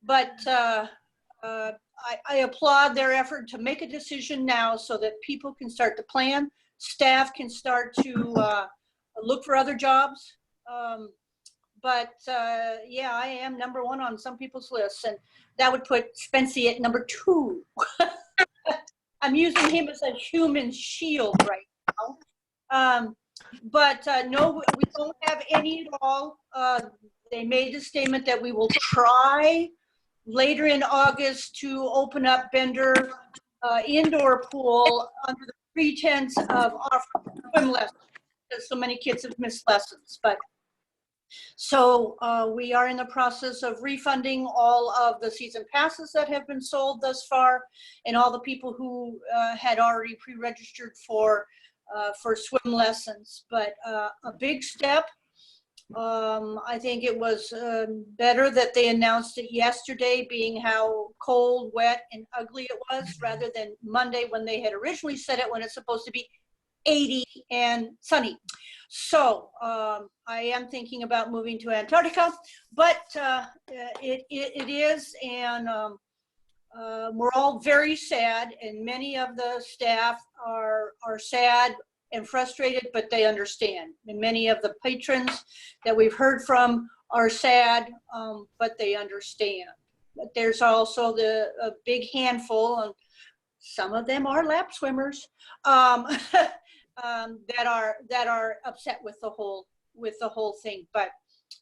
I applaud their effort to make a decision now so that people can start to plan, staff can start to look for other jobs. Yeah, I am number one on some people's lists, and that would put Spency at number 2. I'm using him as a human shield right now. No, we don't have any at all. They made the statement that we will try later in August to open up Bender indoor pool under the pretense of offering swim lessons, because so many kids have missed lessons. So we are in the process of refunding all of the season passes that have been sold thus far, and all the people who had already pre-registered for swim lessons. But a big step. I think it was better that they announced it yesterday, being how cold, wet, and ugly it was, rather than Monday when they had originally said it, when it's supposed to be 80 and sunny. So I am thinking about moving to Antarctica, but it is, and we're all very sad, and many of the staff are sad and frustrated, but they understand. And many of the patrons that we've heard from are sad, but they understand. But there's also a big handful, and some of them are lap swimmers, that are upset with the whole thing. But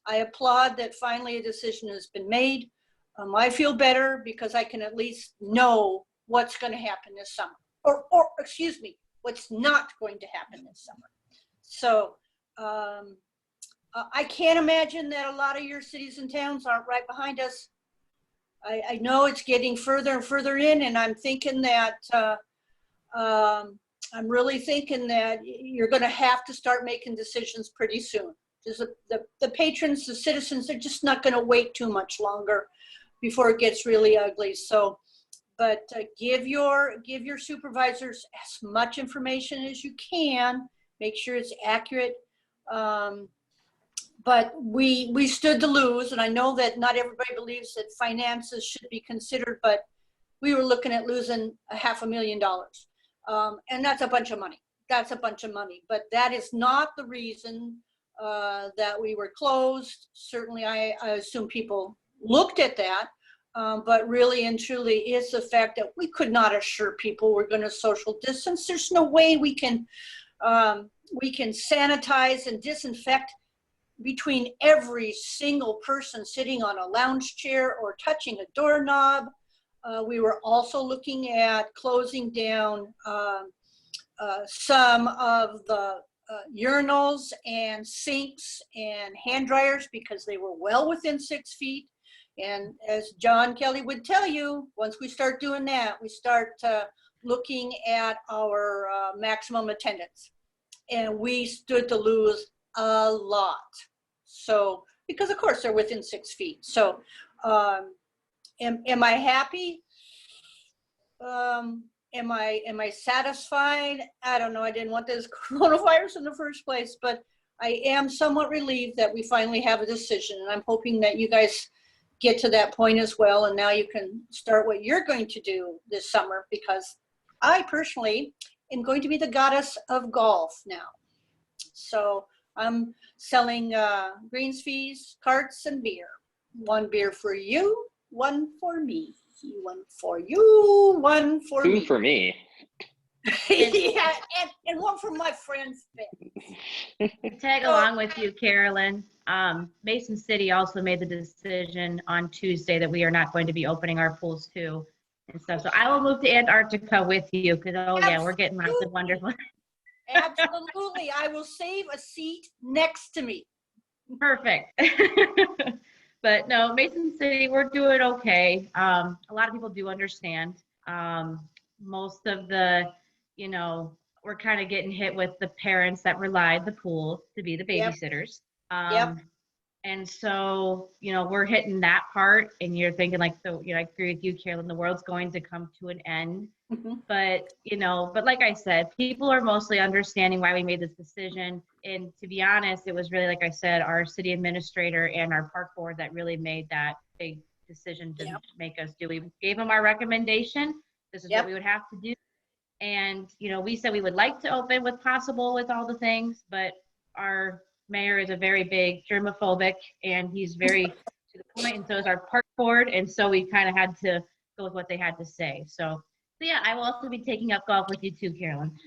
I applaud that finally a decision has been made. I feel better because I can at least know what's going to happen this summer, or excuse me, what's not going to happen this summer. So I can't imagine that a lot of your cities and towns aren't right behind us. I know it's getting further and further in, and I'm thinking that I'm really thinking that you're going to have to start making decisions pretty soon. The patrons, the citizens, they're just not going to wait too much longer before it gets really ugly. So, but give your supervisors as much information as you can. Make sure it's accurate. But we stood to lose, and I know that not everybody believes that finances should be considered, but we were looking at losing $500,000. And that's a bunch of money. That's a bunch of money, but that is not the reason that we were closed. Certainly, I assume people looked at that, but really and truly it's the fact that we could not assure people we're going to social distance. There's no way we can sanitize and disinfect between every single person sitting on a lounge chair or touching a doorknob. We were also looking at closing down some of the urinals and sinks and hand dryers because they were well within 6 feet. And as John Kelly would tell you, once we start doing that, we start looking at our maximum attendance. And we stood to lose a lot. So, because of course they're within 6 feet. So, am I happy? Am I satisfied? I don't know. I didn't want this coronavirus in the first place, but I am somewhat relieved that we finally have a decision. And I'm hoping that you guys get to that point as well. And now you can start what you're going to do this summer, because I personally am going to be the goddess of golf now. So I'm selling greens fees, carts, and beer. 1 beer for you, 1 for me. 1 for you, 1 for me. 2 for me. Yeah, and 1 for my friends. Tag along with you, Carolyn. Mason City also made the decision on Tuesday that we are not going to be opening our pools too and stuff. So I will move to Antarctica with you because, yeah, we're getting lots of wonderful. Absolutely. I will save a seat next to me. Perfect. But no, Mason City, we're doing okay. A lot of people do understand. Most of the, we're kind of getting hit with the parents that relied the pool to be the babysitters. Yep. And so, we're hitting that part, and you're thinking like, so, I agree with you, Carolyn, the world's going to come to an end. Mm-hmm. But, but like I said, people are mostly understanding why we made this decision. And to be honest, it was really, like I said, our city administrator and our park board that really made that big decision to Yep. make us do. We gave them our recommendation. This is Yep. what we would have to do. And, we said we would like to open with possible with all the things, but our mayor is a very big germaphobic and he's very to the point, and so is our park board. And so we kind of had to go with what they had to say. So yeah, I will also be taking up golf with you too, Carolyn.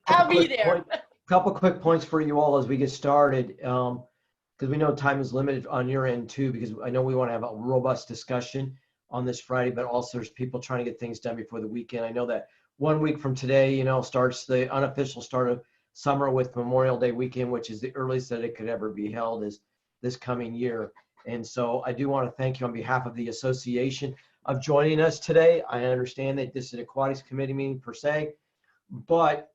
I'll be there. Couple quick points for you all as we get started, because we know time is limited on your end too, because I know we want to have a robust discussion on this Friday, but also there's people trying to get things done before the weekend. I know that 1 week from today, starts the unofficial start of summer with Memorial Day weekend, which is the earliest that it could ever be held is this coming year. And so I do want to thank you on behalf of the association of joining us today. I understand that this is an Aquatics Committee meeting per se, but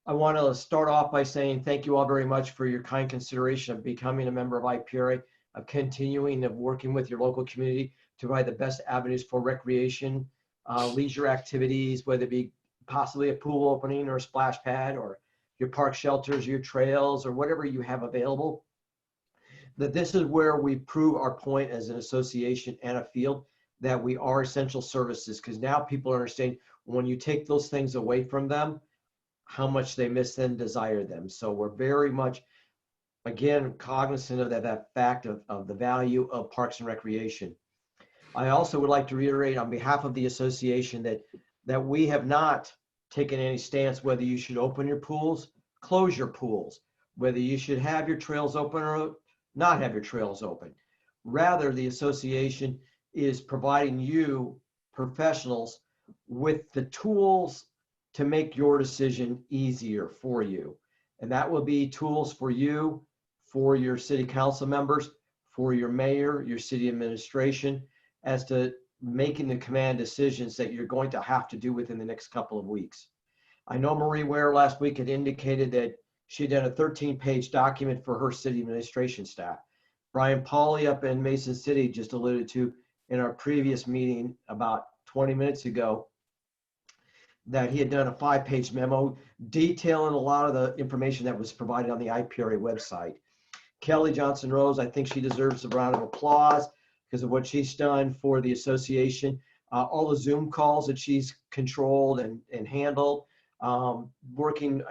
I want to start off by saying thank you all very much for your kind consideration of becoming a member of IPRA, of continuing of working with your local community to provide the best avenues for recreation, leisure activities, whether it be possibly a pool opening or a splash pad or your park shelters, your trails, or whatever you have available. That this is where we prove our point as an association and a field that we are essential services, because now people understand when you take those things away from them, how much they miss and desire them. So we're very much, again, cognizant of that fact of the value of parks and recreation. I also would like to reiterate on behalf of the association that we have not taken any stance whether you should open your pools, close your pools, whether you should have your trails open or not have your trails open. Rather, the association is providing you professionals with the tools to make your decision easier for you. And that will be tools for you, for your city council members, for your mayor, your city administration, as to making the command decisions that you're going to have to do within the next couple of weeks. I know Marie Ware last week had indicated that she had done a 13-page document for her city administration staff. Brian Pauly up in Mason City just alluded to in our previous meeting about 20 minutes ago that he had done a 5-page memo detailing a lot of the information that was provided on the IPRA website. Kelly Johnson Rose, I think she deserves a round of applause because of what she's done for the association. All the Zoom calls that she's controlled and handled. Working,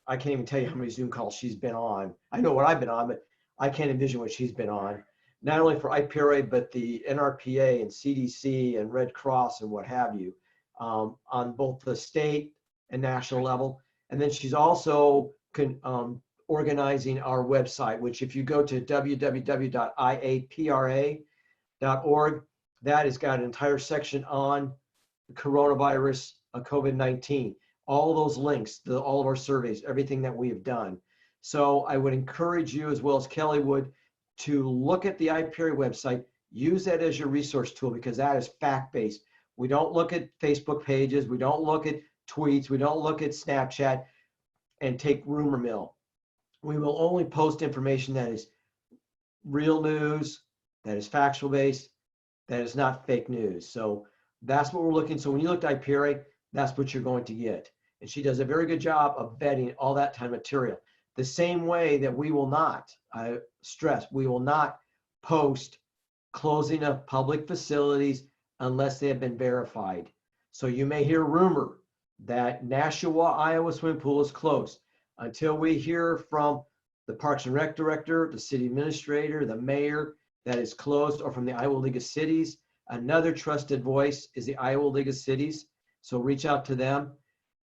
I can't even tell you how many Zoom calls she's been on. I know what I've been on, but I can't envision what she's been on. Not only for IPRA, but the NRPA and CDC and Red Cross and what have you, on both the state and national level. And then she's also organizing our website, which if you go to www.iapra.org, that has got an entire section on coronavirus, COVID-19, all those links, all of our surveys, everything that we have done. So I would encourage you, as well as Kelly would, to look at the IPRA website, use that as your resource tool, because that is fact-based. We don't look at Facebook pages, we don't look at tweets, we don't look at Snapchat and take rumor mill. We will only post information that is real news, that is factual based, that is not fake news. So that's what we're looking. So when you look at IPRA, that's what you're going to get. And she does a very good job of vetting all that kind of material. The same way that we will not, I stress, we will not post closing of public facilities unless they have been verified. So you may hear rumor that Nashua, Iowa swimming pool is closed. Until we hear from the Parks and Rec director, the city administrator, the mayor that is closed, or from the Iowa League of Cities. Another trusted voice is the Iowa League of Cities. So reach out to them.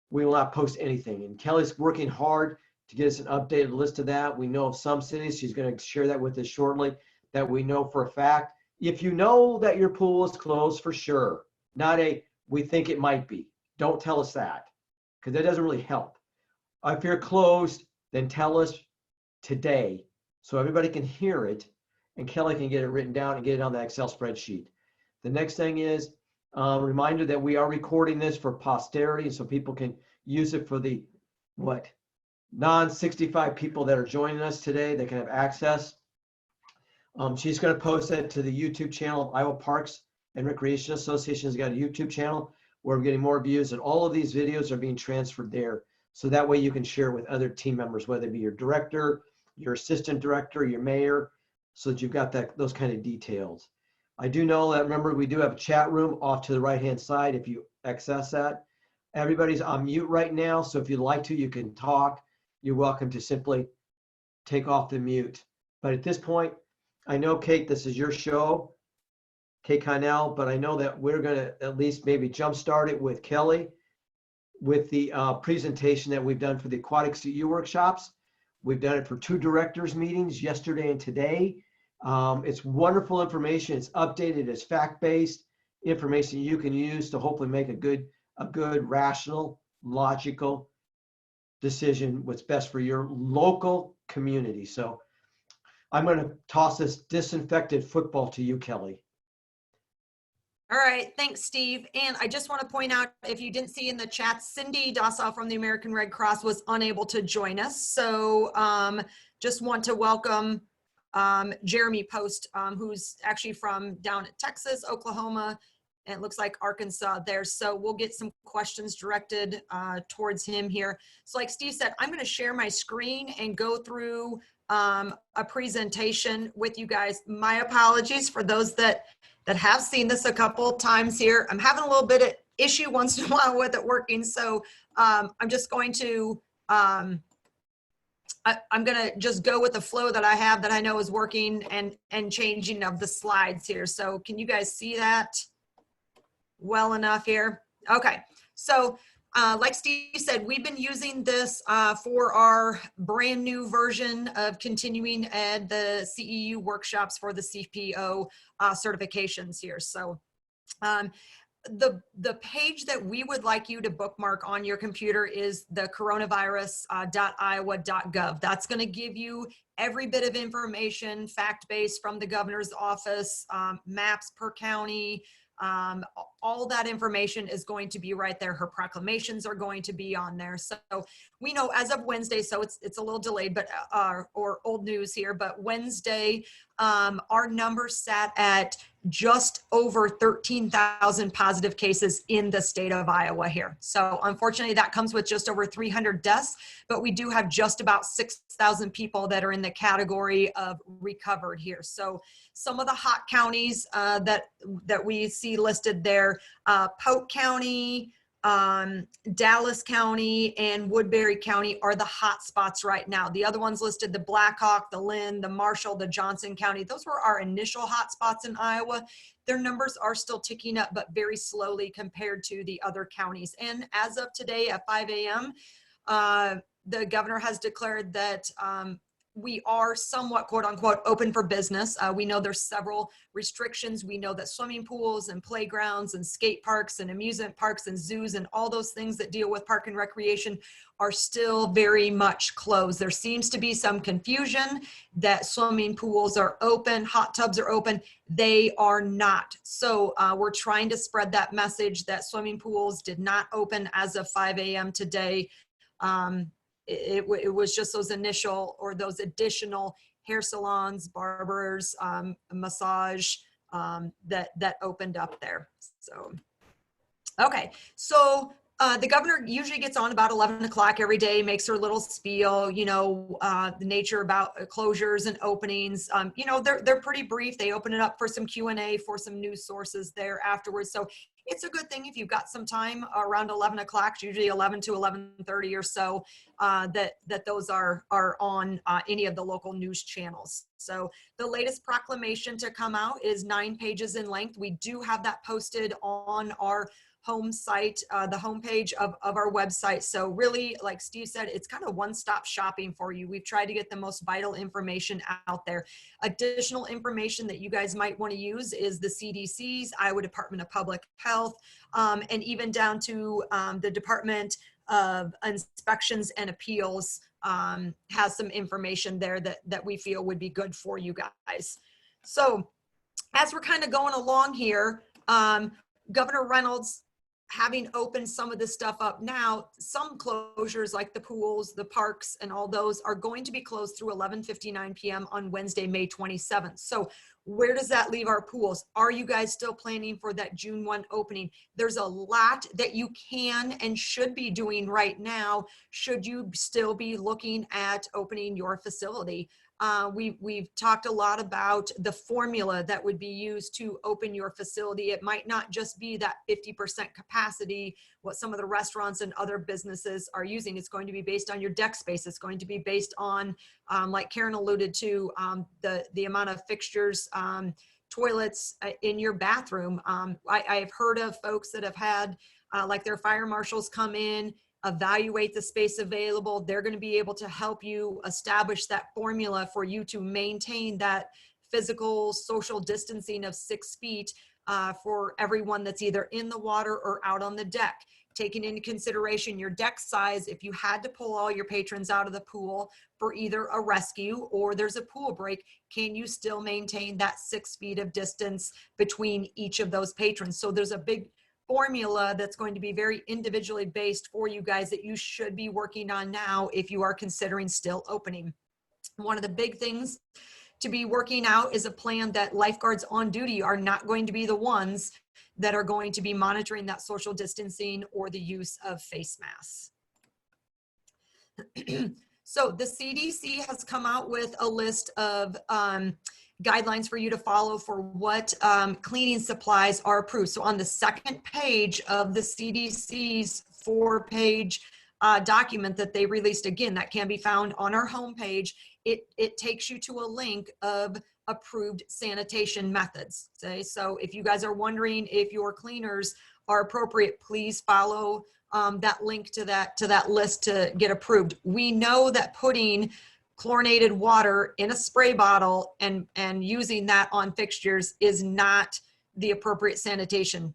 We will not post anything. And Kelly's working hard to get us an updated list of that. We know of some cities, she's going to share that with us shortly, that we know for a fact. If you know that your pool is closed for sure, not we think it might be, don't tell us that, because that doesn't really help. If you're closed, then tell us today so everybody can hear it and Kelly can get it written down and get it on the Excel spreadsheet. The next thing is a reminder that we are recording this for posterity so people can use it for the non-65 people that are joining us today. They can have access. She's going to post that to the YouTube channel of Iowa Parks and Recreation Association. Has got a YouTube channel where we're getting more views, and all of these videos are being transferred there. So that way you can share with other team members, whether it be your director, your assistant director, your mayor, so that you've got those kind of details. I do know that, remember, we do have a chat room off to the right-hand side if you access that. Everybody's on mute right now, so if you'd like to, you can talk. You're welcome to simply take off the mute. But at this point, I know, Kate, this is your show, Kate Connell, but I know that we're going to at least maybe jumpstart it with Kelly with the presentation that we've done for the Aquatics CU workshops. We've done it for 2 directors meetings yesterday and today. It's wonderful information. It's updated. It's fact-based information you can use to hopefully make a good, rational, logical decision what's best for your local community. So I'm going to toss this disinfected football to you, Kelly. All right, thanks, Steve. And I just want to point out, if you didn't see in the chat, Cindy Dossow from the American Red Cross was unable to join us. So just want to welcome Jeremy Post, who's actually from down at Texas, Oklahoma, and it looks like Arkansas there. So we'll get some questions directed towards him here. So like Steve said, I'm going to share my screen and go through a presentation with you guys. My apologies for those that have seen this a couple times here. I'm having a little bit of issue once in a while with it working. So I'm just going to, I'm going to just go with the flow that I have that I know is working and changing of the slides here. So can you guys see that well enough here? Okay. So like Steve said, we've been using this for our brand new version of continuing ed, the CEU workshops for the CPO certifications here. So the page that we would like you to bookmark on your computer is the coronavirus.iowa.gov. That's going to give you every bit of information, fact-based from the governor's office, maps per county. All that information is going to be right there. Her proclamations are going to be on there. So we know as of Wednesday, so it's a little delayed, but or old news here, but Wednesday, our numbers sat at just over 13,000 positive cases in the state of Iowa here. So unfortunately that comes with just over 300 deaths, but we do have just about 6,000 people that are in the category of recovered here. So some of the hot counties that we see listed there, Polk County, Dallas County, and Woodbury County are the hot spots right now. The other ones listed, the Blackhawk, the Lynn, the Marshall, the Johnson County, those were our initial hot spots in Iowa. Their numbers are still ticking up, but very slowly compared to the other counties. And as of today at 5 a.m., the governor has declared that we are somewhat, quote unquote, open for business. We know there's several restrictions. We know that swimming pools and playgrounds and skate parks and amusement parks and zoos and all those things that deal with park and recreation are still very much closed. There seems to be some confusion that swimming pools are open, hot tubs are open. They are not. So we're trying to spread that message that swimming pools did not open as of 5 a.m. today. It was just those initial or those additional hair salons, barbers, massage that opened up there. So, okay. So the governor usually gets on about 11 o'clock every day, makes her little spiel, you know, the nature about closures and openings. You know, they're pretty brief. They open it up for some Q&A for some news sources there afterwards. So it's a good thing if you've got some time around 11 o'clock, usually 11 to 11:30 or so, that those are on any of the local news channels. So the latest proclamation to come out is 9 pages in length. We do have that posted on our home site, the homepage of our website. So really, like Steve said, it's kind of one-stop shopping for you. We've tried to get the most vital information out there. Additional information that you guys might want to use is the CDC's, Iowa Department of Public Health, and even down to the Department of Inspections and Appeals has some information there that we feel would be good for you guys. So as we're kind of going along here, Governor Reynolds, having opened some of this stuff up now, some closures like the pools, the parks, and all those are going to be closed through 11:59 p.m. on Wednesday, May 27th. So where does that leave our pools? Are you guys still planning for that June 1 opening? There's a lot that you can and should be doing right now should you still be looking at opening your facility. We've talked a lot about the formula that would be used to open your facility. It might not just be that 50% capacity, what some of the restaurants and other businesses are using. It's going to be based on your deck space. It's going to be based on, like Karen alluded to, the amount of fixtures, toilets in your bathroom. I've heard of folks that have had like their fire marshals come in, evaluate the space available. They're going to be able to help you establish that formula for you to maintain that physical social distancing of 6 feet for everyone that's either in the water or out on the deck. Taking into consideration your deck size, if you had to pull all your patrons out of the pool for either a rescue or there's a pool break, can you still maintain that 6 feet of distance between each of those patrons? So there's a big formula that's going to be very individually based for you guys that you should be working on now if you are considering still opening. One of the big things to be working out is a plan that lifeguards on duty are not going to be the ones that are going to be monitoring that social distancing or the use of face masks. So the CDC has come out with a list of guidelines for you to follow for what cleaning supplies are approved. So on the second page of the CDC's 4-page document that they released, again, that can be found on our homepage, it takes you to a link of approved sanitation methods. Okay? So if you guys are wondering if your cleaners are appropriate, please follow that link to that list to get approved. We know that putting chlorinated water in a spray bottle and using that on fixtures is not the appropriate sanitation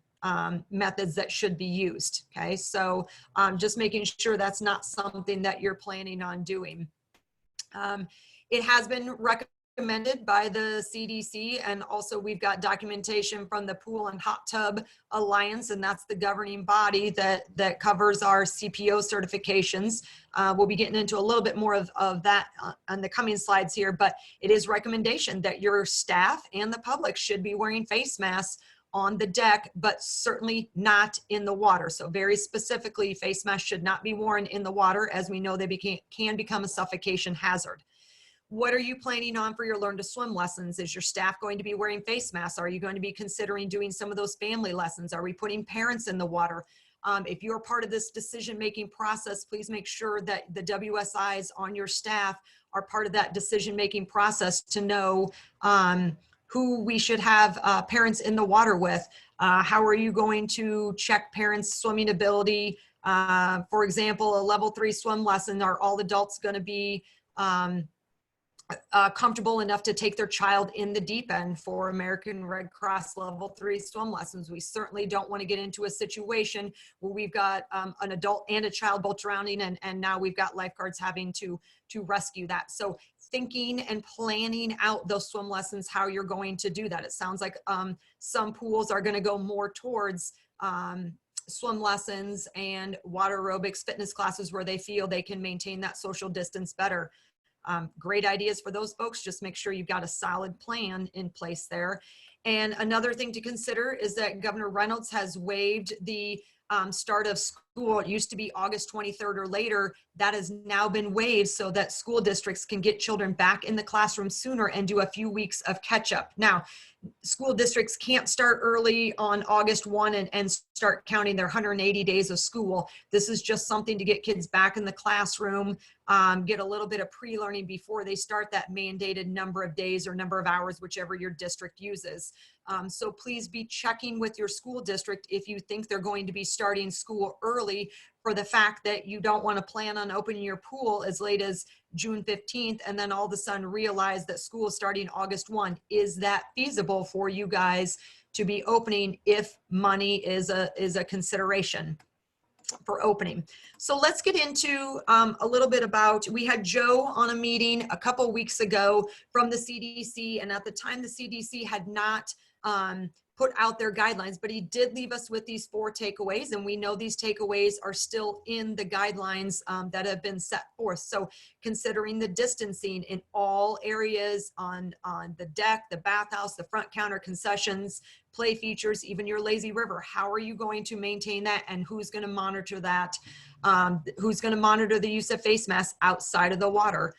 methods that should be used. Okay, so just making sure that's not something that you're planning on doing. It has been recommended by the CDC, and also we've got documentation from the Pool and Hot Tub Alliance, and that's the governing body that covers our CPO certifications. We'll be getting into a little bit more of that on the coming slides here, but it is recommendation that your staff and the public should be wearing face masks on the deck, but certainly not in the water. So very specifically, face masks should not be worn in the water, as we know they can become a suffocation hazard. What are you planning on for your Learn to Swim lessons? Is your staff going to be wearing face masks? Are you going to be considering doing some of those family lessons? Are we putting parents in the water? If you're part of this decision-making process, please make sure that the WSIs on your staff are part of that decision-making process to know who we should have parents in the water with. How are you going to check parents' swimming ability? For example, a level 3 swim lesson, are all adults going to be comfortable enough to take their child in the deep end for American Red Cross level 3 swim lessons? We certainly don't want to get into a situation where we've got an adult and a child both drowning, and now we've got lifeguards having to rescue that. So thinking and planning out those swim lessons, how you're going to do that. It sounds like some pools are going to go more towards swim lessons and water aerobics fitness classes where they feel they can maintain that social distance better. Great ideas for those folks. Just make sure you've got a solid plan in place there. And another thing to consider is that Governor Reynolds has waived the start of school. It used to be August 23rd or later. That has now been waived so that school districts can get children back in the classroom sooner and do a few weeks of catch up. Now, school districts can't start early on August 1 and start counting their 180 days of school. This is just something to get kids back in the classroom, get a little bit of pre-learning before they start that mandated number of days or number of hours, whichever your district uses. So please be checking with your school district if you think they're going to be starting school early, for the fact that you don't want to plan on opening your pool as late as June 15th and then all of a sudden realize that school is starting August 1. Is that feasible for you guys to be opening if money is a consideration for opening? So let's get into a little bit about, we had Joe on a meeting a couple weeks ago from the CDC, and at the time the CDC had not put out their guidelines, but he did leave us with these 4 takeaways, and we know these takeaways are still in the guidelines that have been set forth. So considering the distancing in all areas on the deck, the bathhouse, the front counter, concessions, play features, even your lazy river, how are you going to maintain that, and who's going to monitor that? Who's going to monitor the use of face masks outside of the water?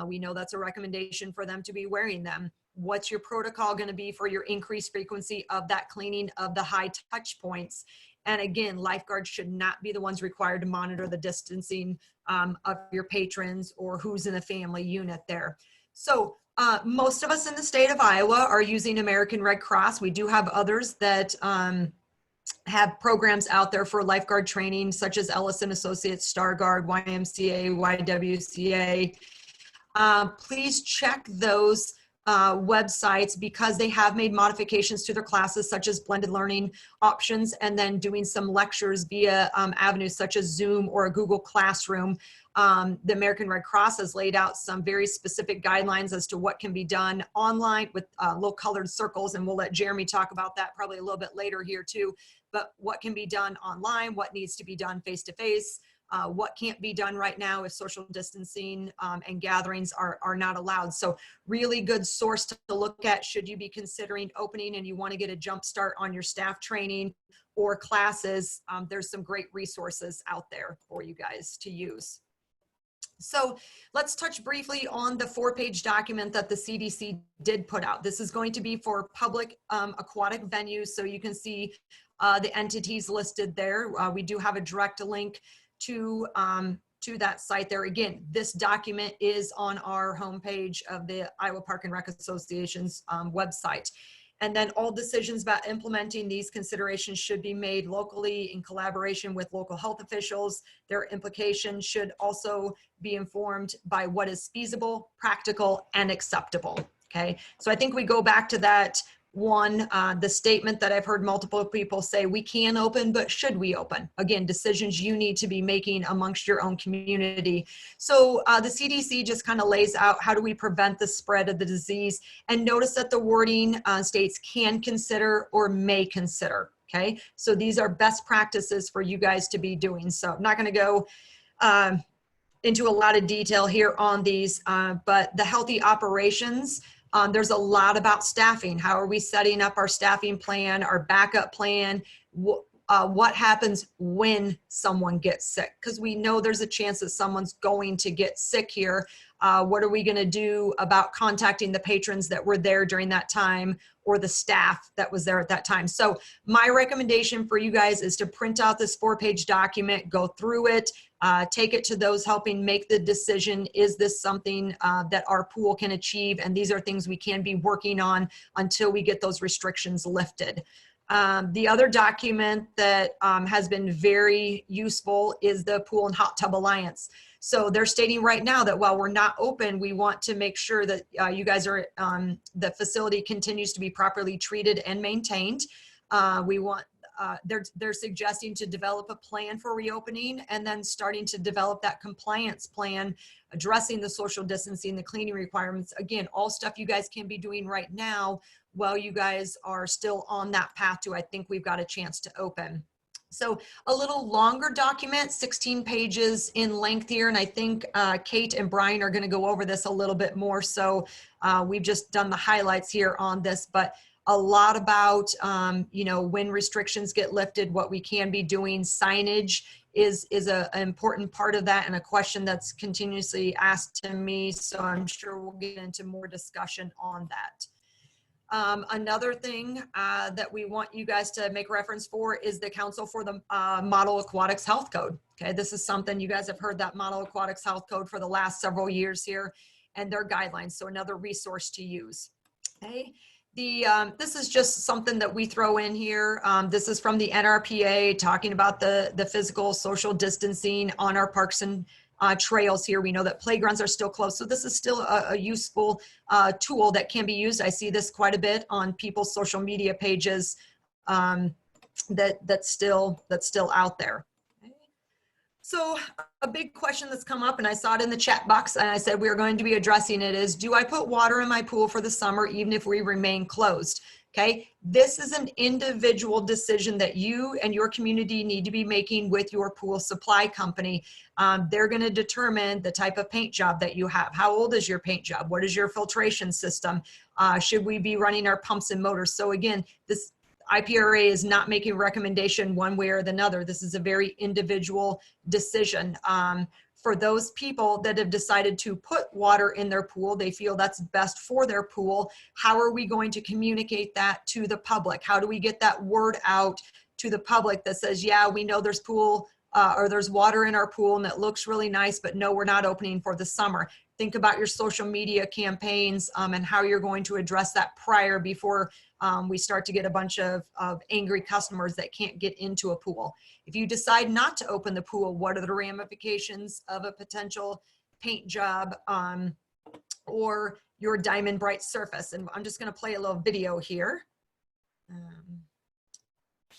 We know that's a recommendation for them to be wearing them. What's your protocol going to be for your increased frequency of that cleaning of the high touch points? And again, lifeguards should not be the ones required to monitor the distancing of your patrons or who's in the family unit there. So most of us in the state of Iowa are using American Red Cross. We do have others that have programs out there for lifeguard training, such as Ellison Associates, Starguard, YMCA, YWCA. Please check those websites because they have made modifications to their classes, such as blended learning options, and then doing some lectures via avenues such as Zoom or a Google Classroom. The American Red Cross has laid out some very specific guidelines as to what can be done online with little colored circles, and we'll let Jeremy talk about that probably a little bit later here too, but what can be done online, what needs to be done face-to-face, what can't be done right now if social distancing and gatherings are not allowed. So really good source to look at should you be considering opening and you want to get a jump start on your staff training or classes. There's some great resources out there for you guys to use. So let's touch briefly on the 4-page document that the CDC did put out. This is going to be for public aquatic venues, so you can see the entities listed there. We do have a direct link to that site there. Again, this document is on our homepage of the Iowa Park and Rec Association's website. And then all decisions about implementing these considerations should be made locally in collaboration with local health officials. Their implications should also be informed by what is feasible, practical, and acceptable. Okay, so I think we go back to that one, the statement that I've heard multiple people say, we can open, but should we open? Again, decisions you need to be making amongst your own community. So the CDC just kind of lays out how do we prevent the spread of the disease, and notice that the wording states can consider or may consider. Okay, so these are best practices for you guys to be doing. So I'm not going to go into a lot of detail here on these, but the healthy operations, there's a lot about staffing. How are we setting up our staffing plan, our backup plan? What happens when someone gets sick? Because we know there's a chance that someone's going to get sick here. What are we going to do about contacting the patrons that were there during that time or the staff that was there at that time? So my recommendation for you guys is to print out this 4-page document, go through it, take it to those helping make the decision. Is this something that our pool can achieve? And these are things we can be working on until we get those restrictions lifted. The other document that has been very useful is the Pool and Hot Tub Alliance. So they're stating right now that while we're not open, we want to make sure that you guys are, the facility continues to be properly treated and maintained. We want, they're suggesting to develop a plan for reopening and then starting to develop that compliance plan, addressing the social distancing, the cleaning requirements. Again, all stuff you guys can be doing right now while you guys are still on that path to, I think we've got a chance to open. So a little longer document, 16 pages in length here. And I think Kate and Brian are going to go over this a little bit more. So we've just done the highlights here on this, but a lot about, you know, when restrictions get lifted, what we can be doing. Signage is an important part of that and a question that's continuously asked to me. So I'm sure we'll get into more discussion on that. Another thing that we want you guys to make reference for is the Council for the Model Aquatics Health Code. Okay, this is something you guys have heard, that Model Aquatics Health Code, for the last several years here, and their guidelines. So another resource to use. Okay, this is just something that we throw in here. This is from the NRPA talking about the physical social distancing on our parks and trails here. We know that playgrounds are still closed. So this is still a useful tool that can be used. I see this quite a bit on people's social media pages that's still out there. So a big question that's come up, and I saw it in the chat box, and I said we are going to be addressing it, is do I put water in my pool for the summer even if we remain closed? Okay, this is an individual decision that you and your community need to be making with your pool supply company. They're going to determine the type of paint job that you have. How old is your paint job? What is your filtration system? Should we be running our pumps and motors? So again, this IPRA is not making a recommendation one way or the other. This is a very individual decision. for those people that have decided to put water in their pool, they feel that's best for their pool. How are we going to communicate that to the public? How do we get that word out to the public that says, yeah, we know there's pool or there's water in our pool and it looks really nice, but no, we're not opening for the summer. Think about your social media campaigns and how you're going to address that prior before we start to get a bunch of angry customers that can't get into a pool. If you decide not to open the pool, what are the ramifications of a potential paint job or your diamond bright surface? And I'm just going to play a little video here.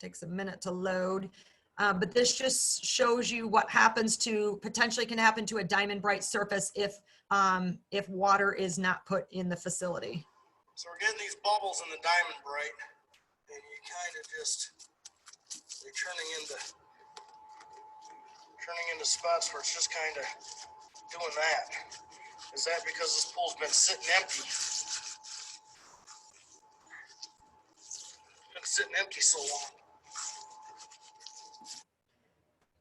Takes a minute to load. But this just shows you what happens to, potentially can happen to a diamond bright surface if water is not put in the facility. So we're getting these bubbles in the diamond bright, and you kind of just, they're turning into spots where it's just kind of doing that. Is that because this pool's been sitting empty? It's been sitting empty so long.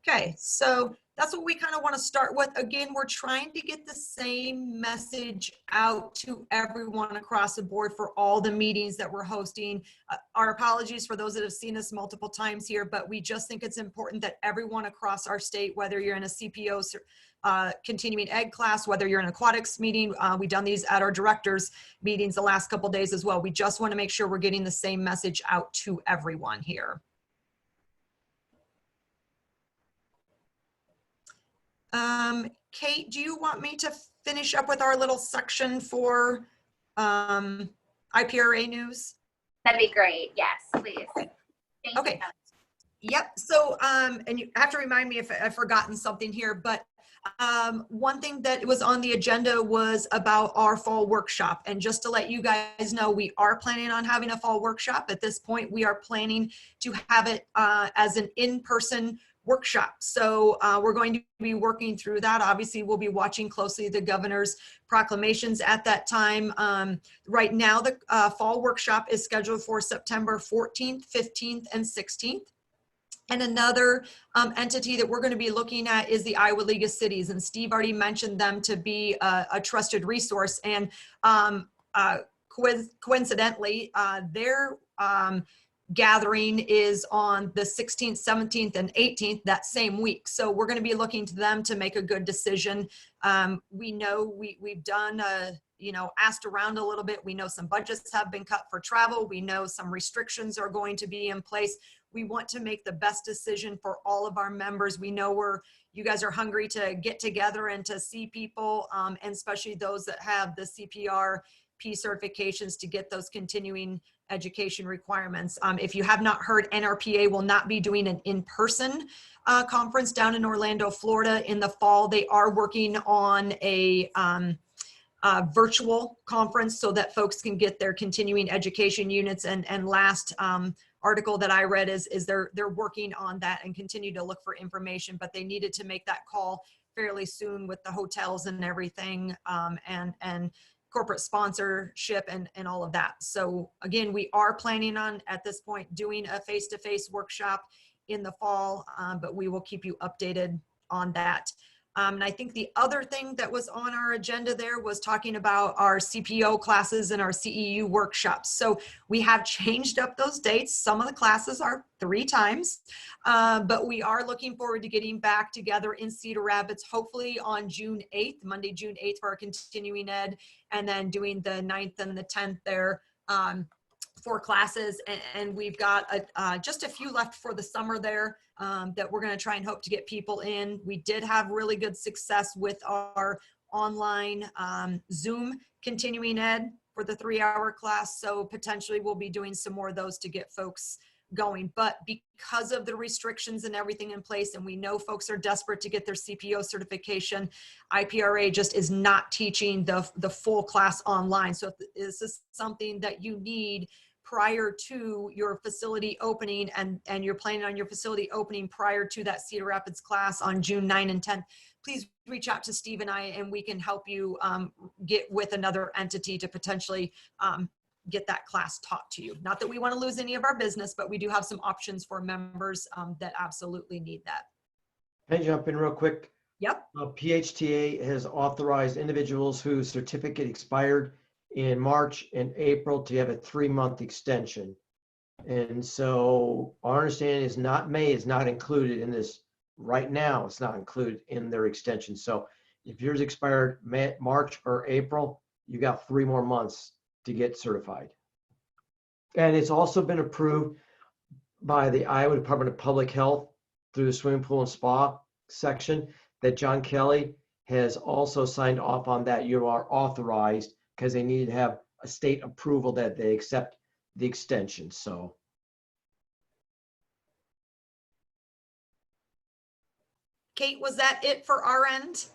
Okay, so that's what we kind of want to start with. Again, we're trying to get the same message out to everyone across the board for all the meetings that we're hosting. Our apologies for those that have seen us multiple times here, but we just think it's important that everyone across our state, whether you're in a CPO continuing ed class, whether you're in an aquatics meeting, we've done these at our directors meetings the last couple of days as well. We just want to make sure we're getting the same message out to everyone here. Kate, do you want me to finish up with our little section for IPRA news? That'd be great. Yes, please. Thank Okay. you. Yep. So, and you have to remind me if I've forgotten something here, but one thing that was on the agenda was about our fall workshop. And just to let you guys know, we are planning on having a fall workshop. At this point, we are planning to have it as an in-person workshop. So we're going to be working through that. Obviously, we'll be watching closely the governor's proclamations at that time. Right now, the fall workshop is scheduled for September 14th, 15th, and 16th. And another entity that we're going to be looking at is the Iowa League of Cities. And Steve already mentioned them to be a trusted resource. And coincidentally, their gathering is on the 16th, 17th, and 18th that same week. So we're going to be looking to them to make a good decision. We know we've done, asked around a little bit. We know some budgets have been cut for travel. We know some restrictions are going to be in place. We want to make the best decision for all of our members. We know you guys are hungry to get together and to see people, and especially those that have the CPRP certifications to get those continuing education requirements. If you have not heard, NRPA will not be doing an in-person conference down in Orlando, Florida in the fall. They are working on a virtual conference so that folks can get their continuing education units. And last article that I read is they're working on that and continue to look for information, but they needed to make that call fairly soon with the hotels and everything, and corporate sponsorship and all of that. So again, we are planning on, at this point, doing a face-to-face workshop in the fall, but we will keep you updated on that. And I think the other thing that was on our agenda there was talking about our CPO classes and our CEU workshops. So we have changed up those dates. Some of the classes are 3 times, but we are looking forward to getting back together in Cedar Rapids, hopefully on June 8th, Monday, June 8th for our continuing ed, and then doing the 9th and the 10th there for classes. And we've got just a few left for the summer there that we're going to try and hope to get people in. We did have really good success with our online Zoom continuing ed for the 3-hour class. So potentially we'll be doing some more of those to get folks going. But because of the restrictions and everything in place, and we know folks are desperate to get their CPO certification, IPRA just is not teaching the full class online. So if this is something that you need prior to your facility opening, and you're planning on your facility opening prior to that Cedar Rapids class on June 9 and 10, please reach out to Steve and I, and we can help you get with another entity to potentially get that class taught to you. Not that we want to lose any of our business, but we do have some options for members that absolutely need that. Can I jump in real quick? Yep. PHTA has authorized individuals whose certificate expired in March and April to have a 3-month extension. And so our understanding is May is not included in this right now. It's not included in their extension. So if yours expired March or April, you got 3 more months to get certified. And it's also been approved by the Iowa Department of Public Health through the swimming pool and spa section that John Kelly has also signed off on that you are authorized, because they need to have a state approval that they accept the extension. So Kate, was that it for our end?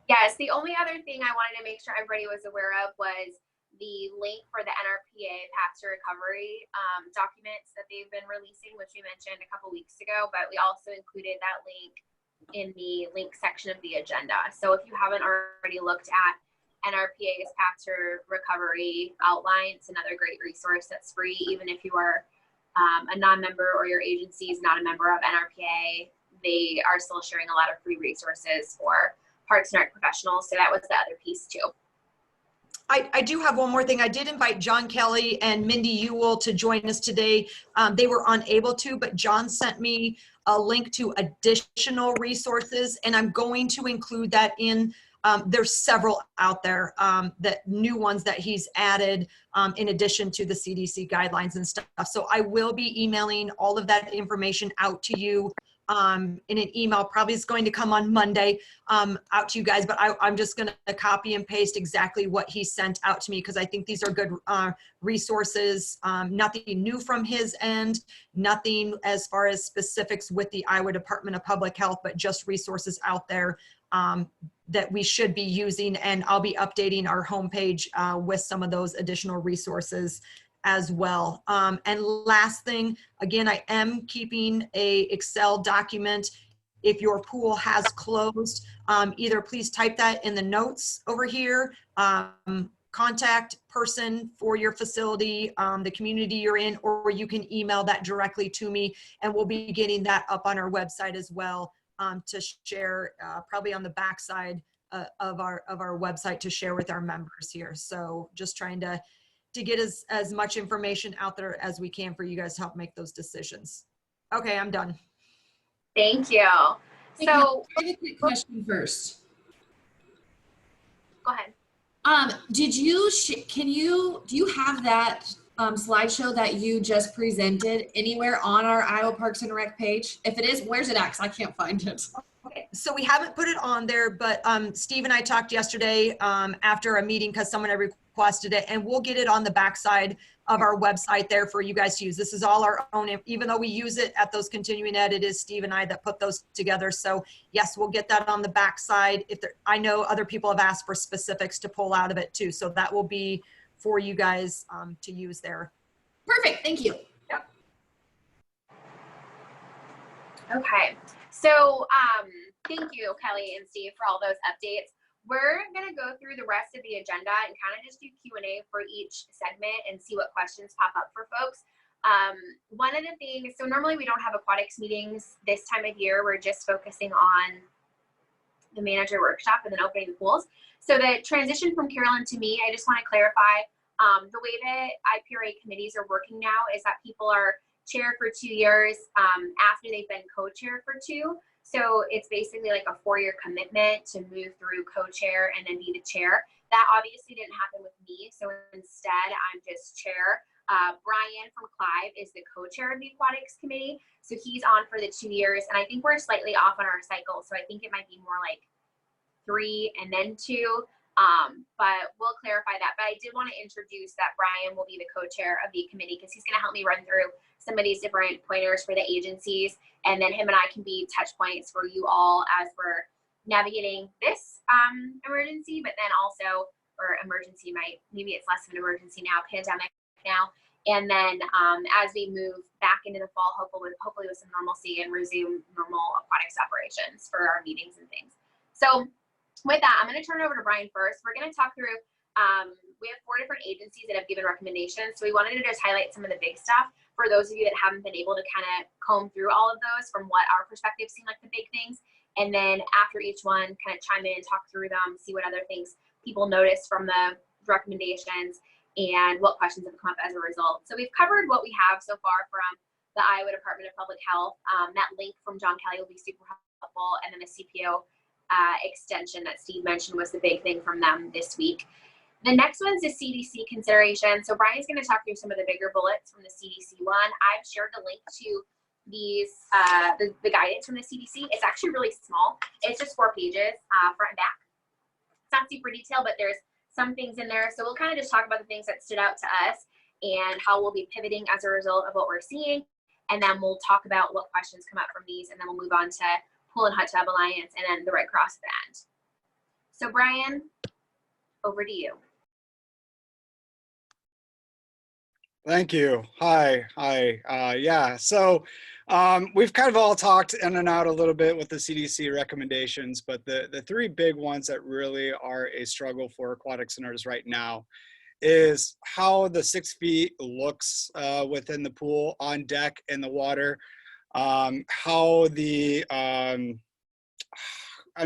Yes, the only other thing I wanted to make sure everybody was aware of was the link for the NRPA Path to Recovery documents that they've been releasing, which we mentioned a couple weeks ago, but we also included that link in the link section of the agenda. So if you haven't already looked at NRPA's Path to Recovery outline, it's another great resource that's free, even if you are a non-member or your agency is not a member of NRPA. They are still sharing a lot of free resources for Parks and Rec professionals. So that was the other piece too. I do have one more thing. I did invite John Kelly and Mindy Ewell to join us today. They were unable to, but John sent me a link to additional resources, and I'm going to include that in, there's several out there, that new ones that he's added in addition to the CDC guidelines and stuff. So I will be emailing all of that information out to you in an email. Probably is going to come on Monday out to you guys, but I'm just going to copy and paste exactly what he sent out to me, because I think these are good resources. Nothing new from his end, nothing as far as specifics with the Iowa Department of Public Health, but just resources out there that we should be using. And I'll be updating our homepage with some of those additional resources as well. And last thing, again, I am keeping a Excel document. If your pool has closed, either please type that in the notes over here, contact person for your facility, the community you're in, or you can email that directly to me, and we'll be getting that up on our website as well to share, probably on the backside of our website to share with our members here. So just trying to get as much information out there as we can for you guys to help make those decisions. Okay, I'm done. Thank you. Hey, So I have a quick question first. go ahead. Do you have that slideshow that you just presented anywhere on our Iowa Parks and Rec page? If it is, where's it at? 'Cause I can't find it. Okay, so we haven't put it on there, but Steve and I talked yesterday after a meeting because someone had requested it, and we'll get it on the backside of our website there for you guys to use. This is all our own, even though we use it at those continuing ed, it is Steve and I that put those together. So yes, we'll get that on the backside. I know other people have asked for specifics to pull out of it too, so that will be for you guys to use there. Perfect, thank you. Yep. Okay, so thank you, Kelly and Steve, for all those updates. We're going to go through the rest of the agenda and kind of just do Q&A for each segment and see what questions pop up for folks. One of the things, so normally we don't have aquatics meetings this time of year. We're just focusing on the manager workshop and then opening the pools. So the transition from Carolyn to me, I just want to clarify, the way that IPRA committees are working now is that people are chair for 2 years after they've been co-chair for 2. So it's basically like a 4-year commitment to move through co-chair and then be the chair. That obviously didn't happen with me. So instead, I'm just chair. Brian from Clive is the co-chair of the Aquatics Committee. So he's on for the 2 years. And I think we're slightly off on our cycle. So I think it might be more like 3 and then 2. But we'll clarify that. But I did want to introduce that Brian will be the co-chair of the committee because he's going to help me run through some of these different pointers for the agencies. And then him and I can be touch points for you all as we're navigating this emergency, but then also, or emergency, maybe it's less of an emergency now, pandemic now. And then as we move back into the fall, hopefully with some normalcy and resume normal aquatics operations for our meetings and things. So with that, I'm going to turn it over to Brian first. We're going to talk through, we have 4 different agencies that have given recommendations. So we wanted to just highlight some of the big stuff for those of you that haven't been able to kind of comb through all of those from what our perspective seem like the big things. And then after each one, kind of chime in, talk through them, see what other things people noticed from the recommendations and what questions have come up as a result. So we've covered what we have so far from the Iowa Department of Public Health. That link from John Kelly will be super helpful. And then the CPO extension that Steve mentioned was the big thing from them this week. The next one's the CDC consideration. So Brian's going to talk through some of the bigger bullets from the CDC one. I've shared the link to these, the guidance from the CDC. It's actually really small. It's just 4 pages, front and back. It's not super detailed, but there's some things in there. So we'll kind of just talk about the things that stood out to us and how we'll be pivoting as a result of what we're seeing. And then we'll talk about what questions come up from these, and then we'll move on to Pool and Hot Tub Alliance and then the Red Cross at the end. So Brian, over to you. Thank you. Hi. Yeah, so we've kind of all talked in and out a little bit with the CDC recommendations, but the 3 big ones that really are a struggle for aquatic centers right now is how the 6 feet looks within the pool, on deck, in the water, how the, I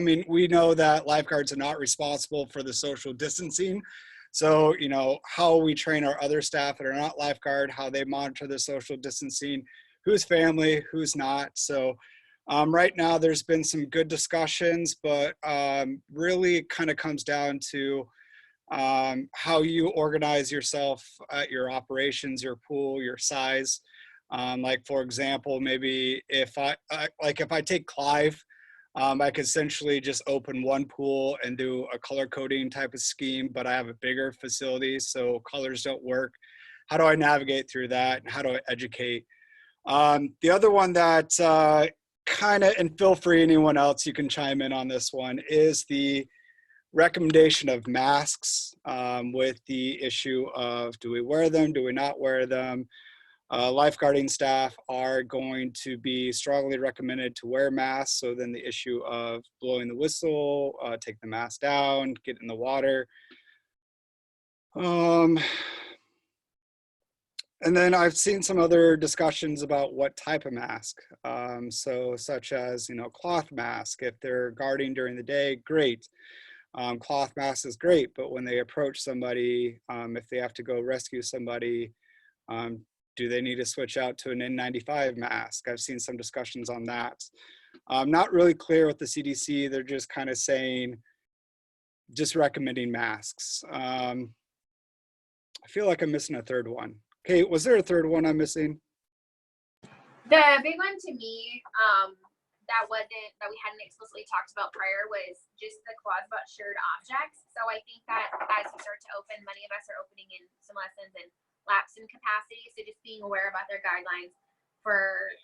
mean, we know that lifeguards are not responsible for the social distancing. So, you know, how we train our other staff that are not lifeguard, how they monitor the social distancing, who's family, who's not. So right now there's been some good discussions, but really it kind of comes down to how you organize yourself at your operations, your pool, your size. Like for example, maybe if I take Clive, I could essentially just open one pool and do a color coding type of scheme, but I have a bigger facility, so colors don't work. How do I navigate through that? And how do I educate? The other one that kind of, and feel free anyone else, you can chime in on this one, is the recommendation of masks with the issue of do we wear them, do we not wear them? Lifeguarding staff are going to be strongly recommended to wear masks. So then the issue of blowing the whistle, take the mask down, get in the water. And then I've seen some other discussions about what type of mask. So such as, you know, cloth mask. If they're guarding during the day, great. Cloth mask is great, but when they approach somebody, if they have to go rescue somebody, do they need to switch out to an N95 mask? I've seen some discussions on that. Not really clear with the CDC. They're just kind of saying, just recommending masks. I feel like I'm missing a third one. Kate, was there a third one I'm missing? The big one to me that we hadn't explicitly talked about prior was just the clause about shared objects. So I think that as we start to open, many of us are opening in some lessons and lapse in capacity. So just being aware about their guidelines for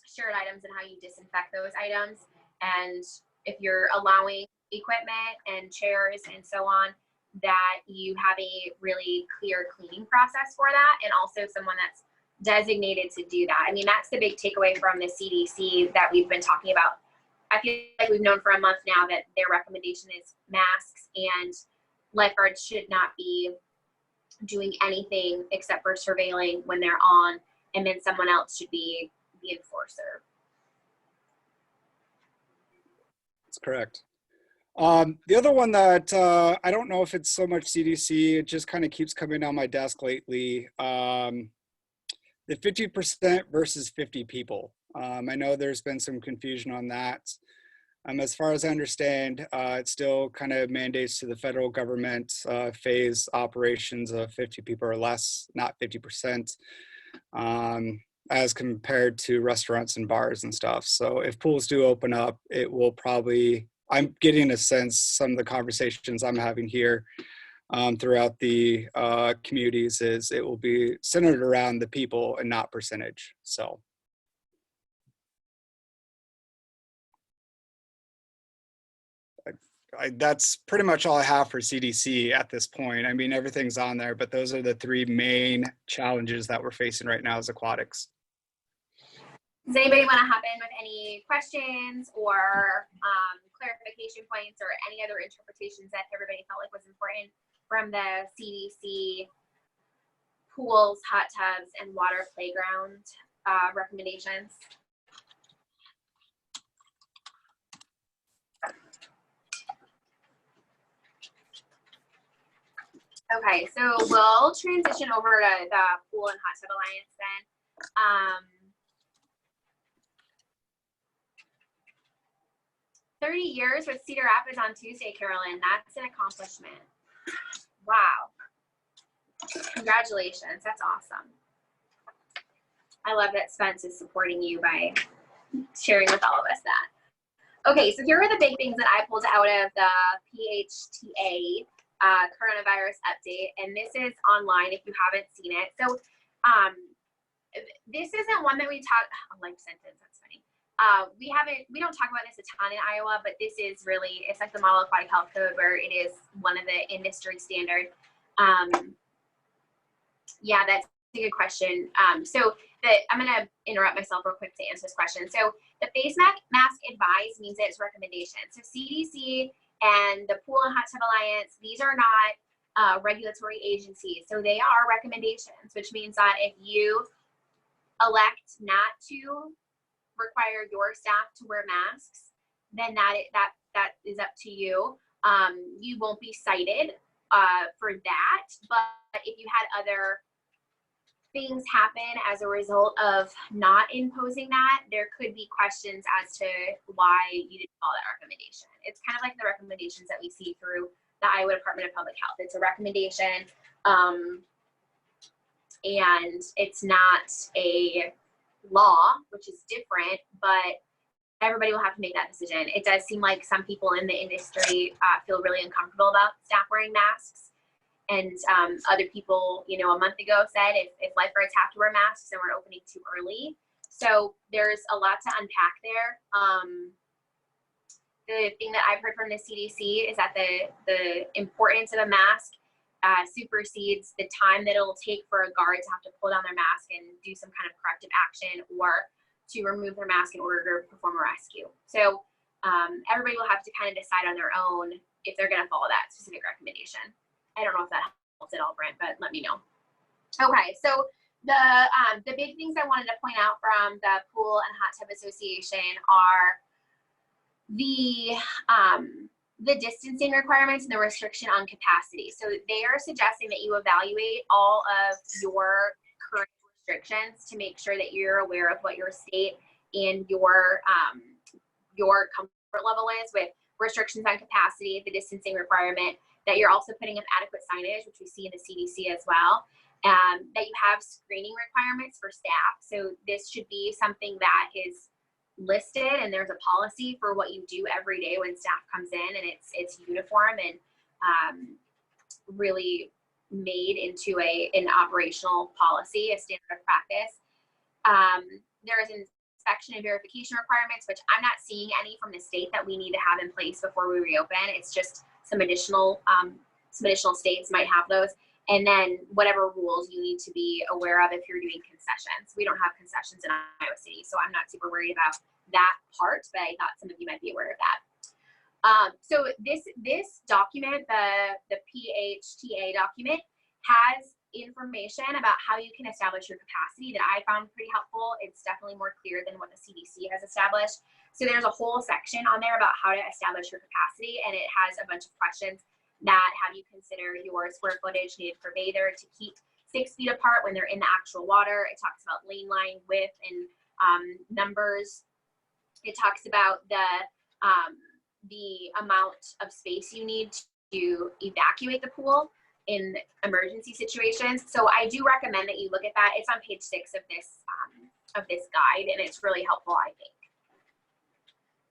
shared items and how you disinfect those items. And if you're allowing equipment and chairs and so on, that you have a really clear cleaning process for that, and also someone that's designated to do that. I mean, that's the big takeaway from the CDC that we've been talking about. I feel like we've known for a month now that their recommendation is masks, and lifeguards should not be doing anything except for surveilling when they're on, and then someone else should be the enforcer. That's correct. The other one that I don't know if it's so much CDC, it just kind of keeps coming on my desk lately. The 50% versus 50 people. I know there's been some confusion on that. As far as I understand, it still kind of mandates to the federal government phase operations of 50 people or less, not 50%, as compared to restaurants and bars and stuff. So if pools do open up, it will probably, I'm getting a sense, some of the conversations I'm having here throughout the communities is it will be centered around the people and not percentage. So. That's pretty much all I have for CDC at this point. I mean, everything's on there, but those are the 3 main challenges that we're facing right now as aquatics. Does anybody want to hop in with any questions or clarification points or any other interpretations that everybody felt like was important from the CDC pools, hot tubs, and water playground recommendations? Okay, so we'll transition over to the Pool and Hot Tub Alliance then. 30 years with Cedar Rapids on Tuesday, Carolyn. That's an accomplishment. Wow. Congratulations. That's awesome. I love that Spence is supporting you by sharing with all of us that. Okay, so here are the big things that I pulled out of the PHTA coronavirus update, and this is online if you haven't seen it. So this isn't one that we talk, life sentence, that's funny. We don't talk about this a ton in Iowa, but this is really, it's like the Model Aquatic Health Code where it is one of the industry standard. Yeah, that's a good question. I'm gonna interrupt myself real quick to answer this question. So the face mask advice means that it's recommendation. So CDC and the Pool and Hot Tub Alliance, these are not regulatory agencies. So they are recommendations, which means that if you elect not to require your staff to wear masks, then that is up to you. You won't be cited for that, but if you had other things happen as a result of not imposing that, there could be questions as to why you didn't follow that recommendation. It's kind of like the recommendations that we see through the Iowa Department of Public Health. It's a recommendation, and it's not a law, which is different, but everybody will have to make that decision. It does seem like some people in the industry feel really uncomfortable about staff wearing masks. And other people, you know, a month ago said if lifeguards have to wear masks, then we're opening too early. So there's a lot to unpack there. The thing that I've heard from the CDC is that the importance of a mask supersedes the time that it'll take for a guard to have to pull down their mask and do some kind of corrective action or to remove their mask in order to perform a rescue. So everybody will have to kind of decide on their own if they're going to follow that specific recommendation. I don't know if that helps at all, Brent, but let me know. Okay, so the big things I wanted to point out from the Pool and Hot Tub Association are the distancing requirements and the restriction on capacity. So they are suggesting that you evaluate all of your current restrictions to make sure that you're aware of what your state and your comfort level is with restrictions on capacity, the distancing requirement, that you're also putting up adequate signage, which we see in the CDC as well, that you have screening requirements for staff. So this should be something that is listed and there's a policy for what you do every day when staff comes in, and it's uniform and really made into an operational policy, a standard of practice. There is an inspection and verification requirements, which I'm not seeing any from the state that we need to have in place before we reopen. It's just some additional states might have those. And then whatever rules you need to be aware of if you're doing concessions. We don't have concessions in Iowa City, so I'm not super worried about that part, but I thought some of you might be aware of that. So this document, the PHTA document, has information about how you can establish your capacity that I found pretty helpful. It's definitely more clear than what the CDC has established. So there's a whole section on there about how to establish your capacity, and it has a bunch of questions that have you consider your square footage needed per bather to keep 6 feet apart when they're in the actual water. It talks about lane line width and numbers. It talks about the amount of space you need to evacuate the pool in emergency situations. So I do recommend that you look at that. It's on page 6 of this guide, and it's really helpful, I think.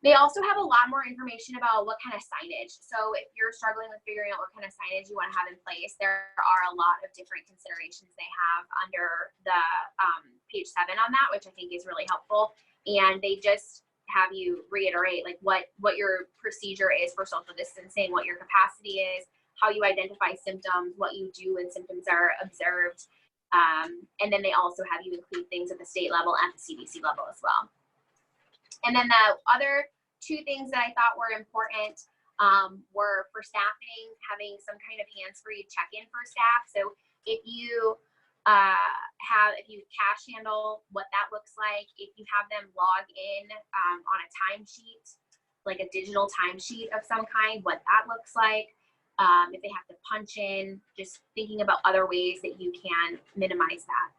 They also have a lot more information about what kind of signage. So if you're struggling with figuring out what kind of signage you want to have in place, there are a lot of different considerations they have under the page 7 on that, which I think is really helpful. And they just have you reiterate like what your procedure is for social distancing, what your capacity is, how you identify symptoms, what you do when symptoms are observed. And then they also have you include things at the state level and the CDC level as well. And then the other 2 things that I thought were important were for staffing, having some kind of hands-free check-in for staff. So if you if you cash handle, what that looks like, if you have them log in on a timesheet, like a digital timesheet of some kind, what that looks like. if they have to punch in, just thinking about other ways that you can minimize that.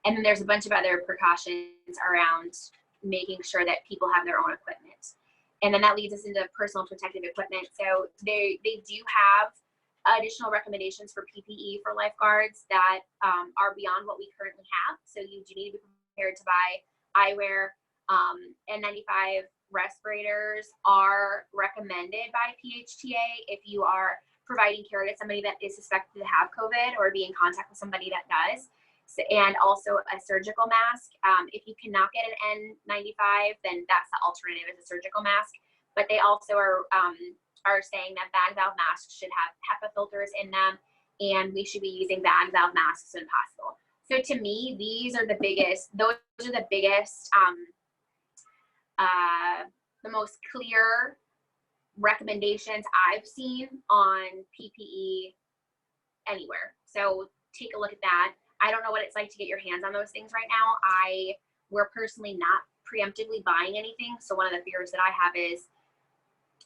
And then there's a bunch of other precautions around making sure that people have their own equipment. And then that leads us into personal protective equipment. So they do have additional recommendations for PPE for lifeguards that are beyond what we currently have. So you do need to be prepared to buy eyewear. N95 respirators are recommended by PHTA if you are providing care to somebody that is suspected to have COVID or be in contact with somebody that does. So, and also a surgical mask. If you cannot get an N95, then that's the alternative, is a surgical mask. But they also are saying that bag valve masks should have HEPA filters in them, and we should be using bag valve masks when possible. So to me, these are the biggest, those are the biggest, the most clear recommendations I've seen on PPE anywhere. So take a look at that. I don't know what it's like to get your hands on those things right now. We're personally not preemptively buying anything. So one of the fears that I have is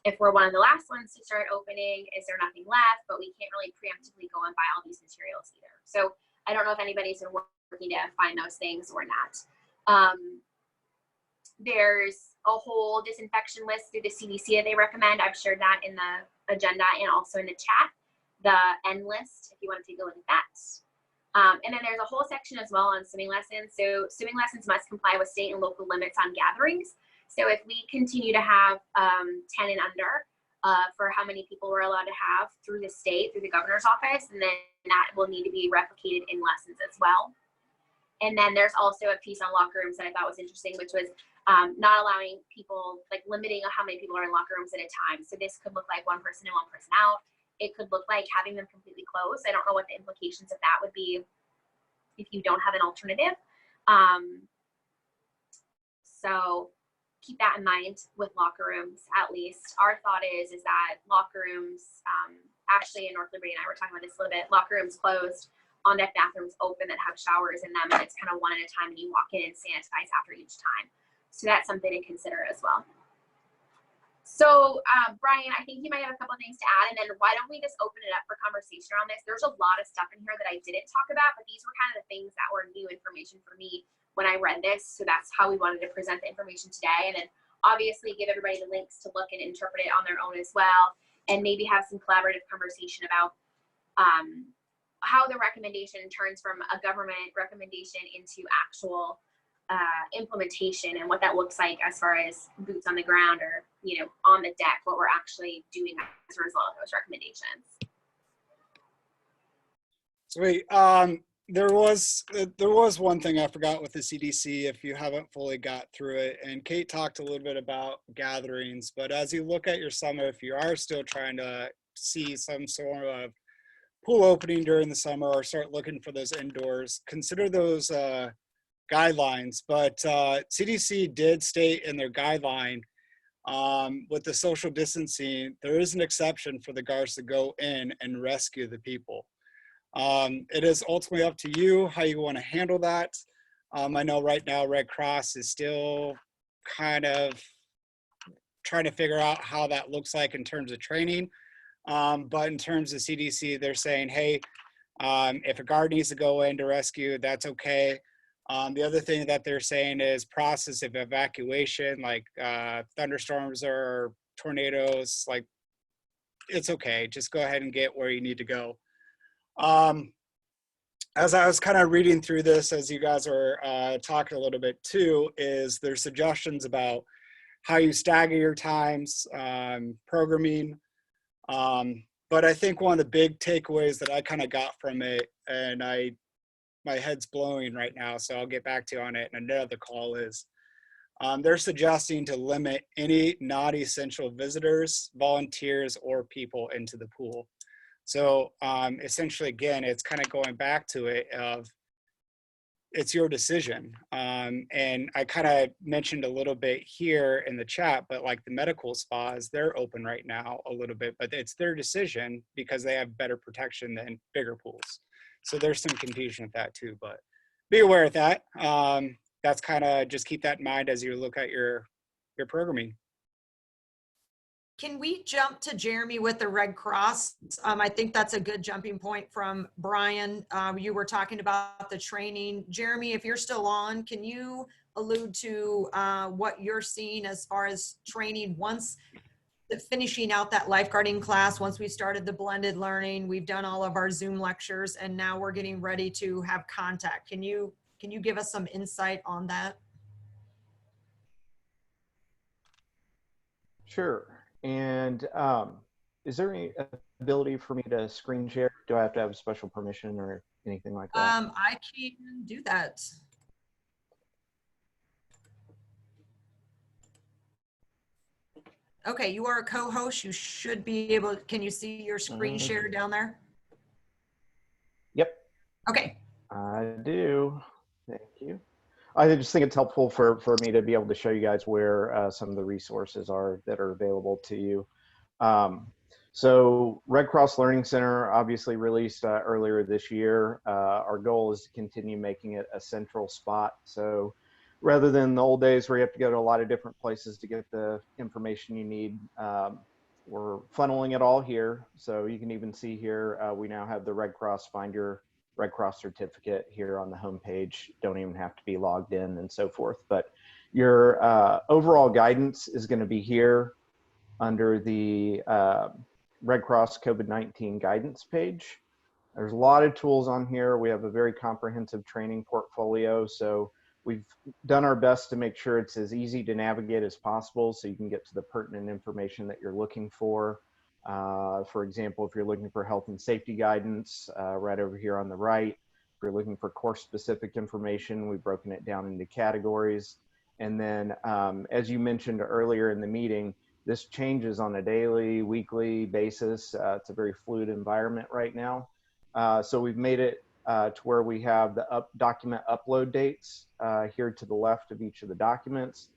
if we're one of the last ones to start opening, is there nothing left? But we can't really preemptively go and buy all these materials either. So I don't know if anybody's been working to find those things or not. There's a whole disinfection list through the CDC that they recommend. I've shared that in the agenda and also in the chat, the N list, if you want to take a look at that. And then there's a whole section as well on swimming lessons. So swimming lessons must comply with state and local limits on gatherings. So if we continue to have 10 and under for how many people we're allowed to have through the state, through the governor's office, and then that will need to be replicated in lessons as well. And then there's also a piece on locker rooms that I thought was interesting, which was not allowing people, like limiting how many people are in locker rooms at a time. So this could look like one person in, one person out. It could look like having them completely closed. I don't know what the implications of that would be if you don't have an alternative. So keep that in mind with locker rooms, at least. Our thought is that locker rooms, actually in North Liberty and I were talking about this a little bit, locker rooms closed, on-deck bathrooms open that have showers in them, and it's kind of one at a time, and you walk in and sanitize after each time. So that's something to consider as well. So Brian, I think you might have a couple of things to add, and then why don't we just open it up for conversation around this? There's a lot of stuff in here that I didn't talk about, but these were kind of the things that were new information for me when I read this. So that's how we wanted to present the information today. And then obviously give everybody the links to look and interpret it on their own as well, and maybe have some collaborative conversation about how the recommendation turns from a government recommendation into actual implementation, and what that looks like as far as boots on the ground, or on the deck, what we're actually doing as a result of those recommendations. Sweet. There was one thing I forgot with the CDC, if you haven't fully got through it, and Kate talked a little bit about gatherings, but as you look at your summer, if you are still trying to see some sort of pool opening during the summer, or start looking for those indoors, consider those guidelines. But CDC did state in their guideline with the social distancing, there is an exception for the guards to go in and rescue the people. It is ultimately up to you how you want to handle that. I know right now Red Cross is still kind of trying to figure out how that looks like in terms of training. But in terms of CDC, they're saying, hey, if a guard needs to go in to rescue, that's okay. The other thing that they're saying is process of evacuation, like thunderstorms or tornadoes, like it's okay. Just go ahead and get where you need to go. As I was kind of reading through this, as you guys are talking a little bit too, is there's suggestions about how you stagger your times, programming. But I think one of the big takeaways that I kind of got from it, and my head's blowing right now, so I'll get back to you on it in another call, is they're suggesting to limit any non-essential visitors, volunteers, or people into the pool. So essentially, again, it's kind of going back to it of it's your decision. And I kind of mentioned a little bit here in the chat, but like the medical spas, they're open right now a little bit, but it's their decision because they have better protection than bigger pools. So there's some confusion with that too, but be aware of that. That's kind of, just keep that in mind as you look at your programming. Can we jump to Jeremy with the Red Cross? I think that's a good jumping point from Brian. You were talking about the training. Jeremy, if you're still on, can you allude to what you're seeing as far as training once finishing out that lifeguarding class, once we started the blended learning, we've done all of our Zoom lectures, and now we're getting ready to have contact. Can you give us some insight on that? Sure. And is there any ability for me to screen share? Do I have to have special permission or anything like that? I can do that. Okay, you are a co-host. You should be able, can you see your screen share down there? Yep. Okay. I do. Thank you. I just think it's helpful for me to be able to show you guys where some of the resources are that are available to you. So Red Cross Learning Center obviously released earlier this year. Our goal is to continue making it a central spot. So rather than the old days where you have to go to a lot of different places to get the information you need, we're funneling it all here. So you can even see here, we now have the Red Cross Find Your Red Cross certificate here on the homepage. Don't even have to be logged in and so forth. But your overall guidance is going to be here under the Red Cross COVID-19 guidance page. There's a lot of tools on here. We have a very comprehensive training portfolio. So we've done our best to make sure it's as easy to navigate as possible so you can get to the pertinent information that you're looking for. For example, if you're looking for health and safety guidance, right over here on the right, if you're looking for course-specific information, we've broken it down into categories. And then, as you mentioned earlier in the meeting, this changes on a daily, weekly basis. It's a very fluid environment right now. So we've made it to where we have the document upload dates here to the left of each of the documents.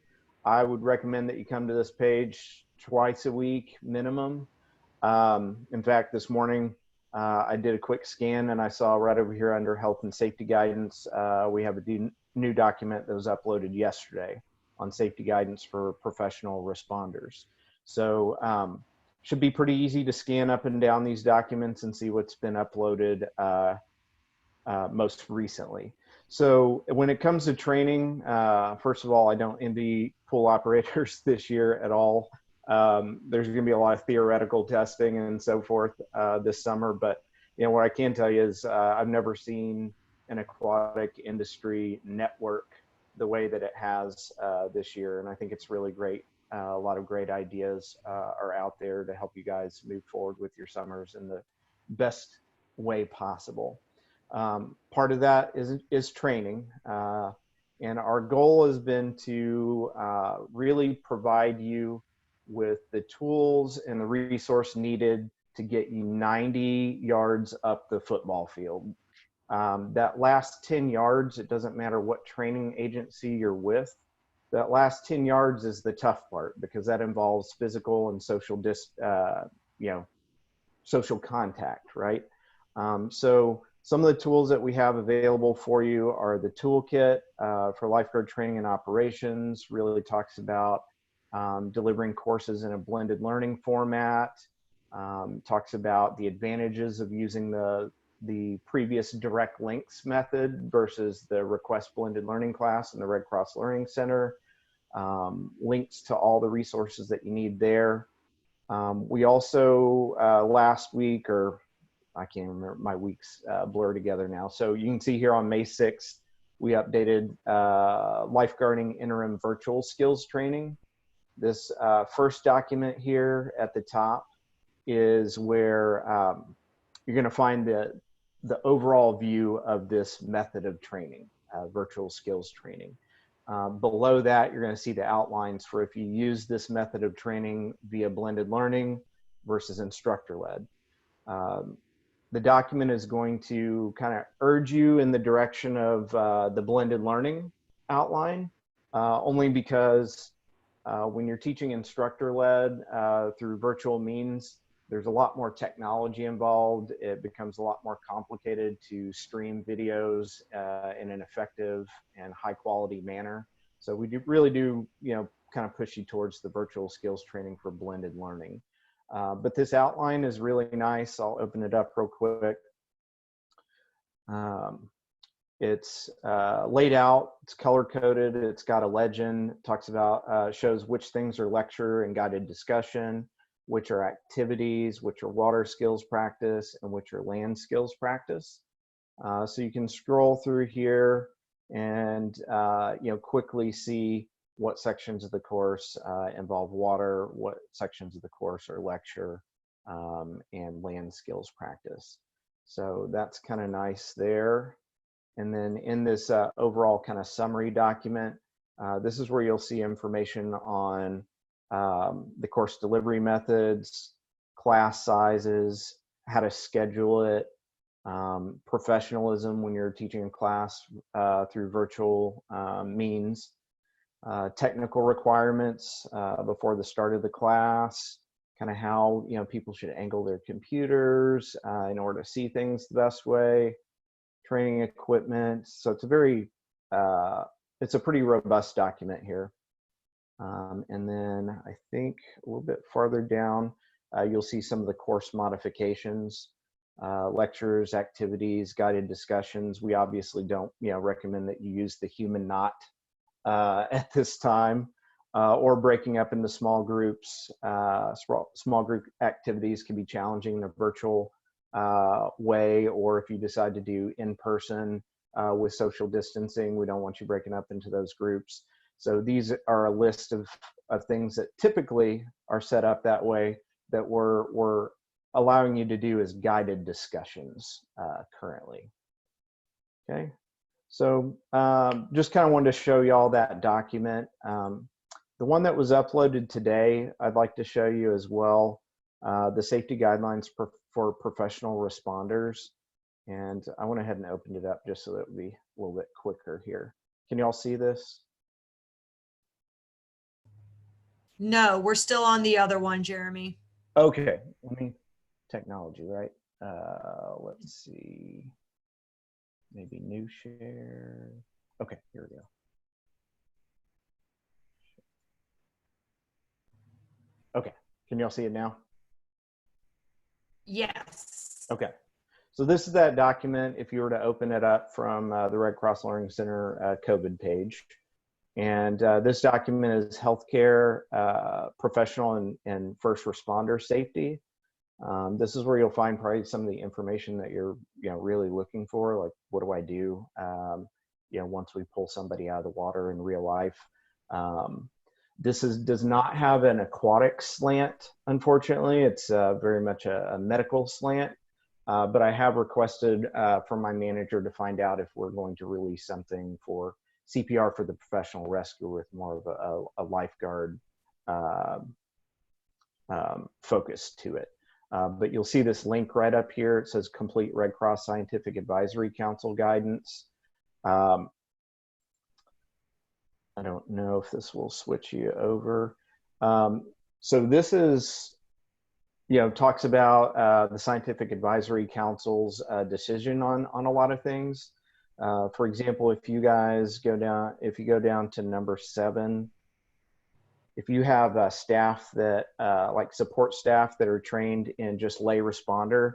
I would recommend that you come to this page twice a week minimum. In fact, this morning I did a quick scan and I saw right over here under health and safety guidance, we have a new document that was uploaded yesterday on safety guidance for professional responders. So should be pretty easy to scan up and down these documents and see what's been uploaded most recently. So when it comes to training, first of all, I don't envy pool operators this year at all. There's going to be a lot of theoretical testing and so forth this summer, but what I can tell you is I've never seen an aquatic industry network the way that it has this year, and I think it's really great. A lot of great ideas are out there to help you guys move forward with your summers in the best way possible. Part of that is training, and our goal has been to really provide you with the tools and the resource needed to get you 90 yards up the football field. That last 10 yards, it doesn't matter what training agency you're with, that last 10 yards is the tough part because that involves physical and social social contact, right? So some of the tools that we have available for you are the toolkit for lifeguard training and operations, really talks about delivering courses in a blended learning format, talks about the advantages of using the previous direct links method versus the request blended learning class in the Red Cross Learning Center, links to all the resources that you need there. We also last week, or I can't remember, my weeks blur together now. So you can see here on May 6th, we updated lifeguarding interim virtual skills training. This first document here at the top is where you're going to find the overall view of this method of training, virtual skills training. Below that, you're going to see the outlines for if you use this method of training via blended learning versus instructor-led. The document is going to kind of urge you in the direction of the blended learning outline, only because when you're teaching instructor-led through virtual means, there's a lot more technology involved. It becomes a lot more complicated to stream videos in an effective and high quality manner. So we really do, kind of push you towards the virtual skills training for blended learning. But this outline is really nice. I'll open it up real quick. It's laid out, it's color coded, it's got a legend, talks about, shows which things are lecture and guided discussion, which are activities, which are water skills practice, and which are land skills practice. So you can scroll through here and quickly see what sections of the course involve water, what sections of the course are lecture, and land skills practice. So that's kind of nice there. And then in this overall kind of summary document, this is where you'll see information on the course delivery methods, class sizes, how to schedule it, professionalism when you're teaching a class through virtual means, technical requirements before the start of the class, kind of how people should angle their computers in order to see things the best way, training equipment. So it's a very it's a pretty robust document here. And then I think a little bit farther down, you'll see some of the course modifications, lectures, activities, guided discussions. We obviously don't recommend that you use the human knot at this time, or breaking up into small groups. Small group activities can be challenging in a virtual way, or if you decide to do in person with social distancing, we don't want you breaking up into those groups. So these are a list of things that typically are set up that way that we're allowing you to do as guided discussions currently. Okay, so just kind of wanted to show you all that document. The one that was uploaded today, I'd like to show you as well, the safety guidelines for professional responders. And I went ahead and opened it up just so that it would be a little bit quicker here. Can you all see this? No, we're still on the other one, Jeremy. Okay, technology, right? Let's see, maybe new share. Okay, here we go. Okay, can y'all see it now? Yes. Okay, so this is that document if you were to open it up from the Red Cross Learning Center COVID page. And this document is healthcare, professional and first responder safety. This is where you'll find probably some of the information that you're really looking for, like what do I do once we pull somebody out of the water in real life. This does not have an aquatic slant, unfortunately. It's very much a medical slant, but I have requested from my manager to find out if we're going to release something for CPR for the professional rescue with more of a lifeguard focus to it. But you'll see this link right up here. It says Complete Red Cross Scientific Advisory Council Guidance. I don't know if this will switch you over. So this is, talks about the Scientific Advisory Council's decision on a lot of things. For example, if you guys go down to number 7, if you have staff that like support staff that are trained in just lay responder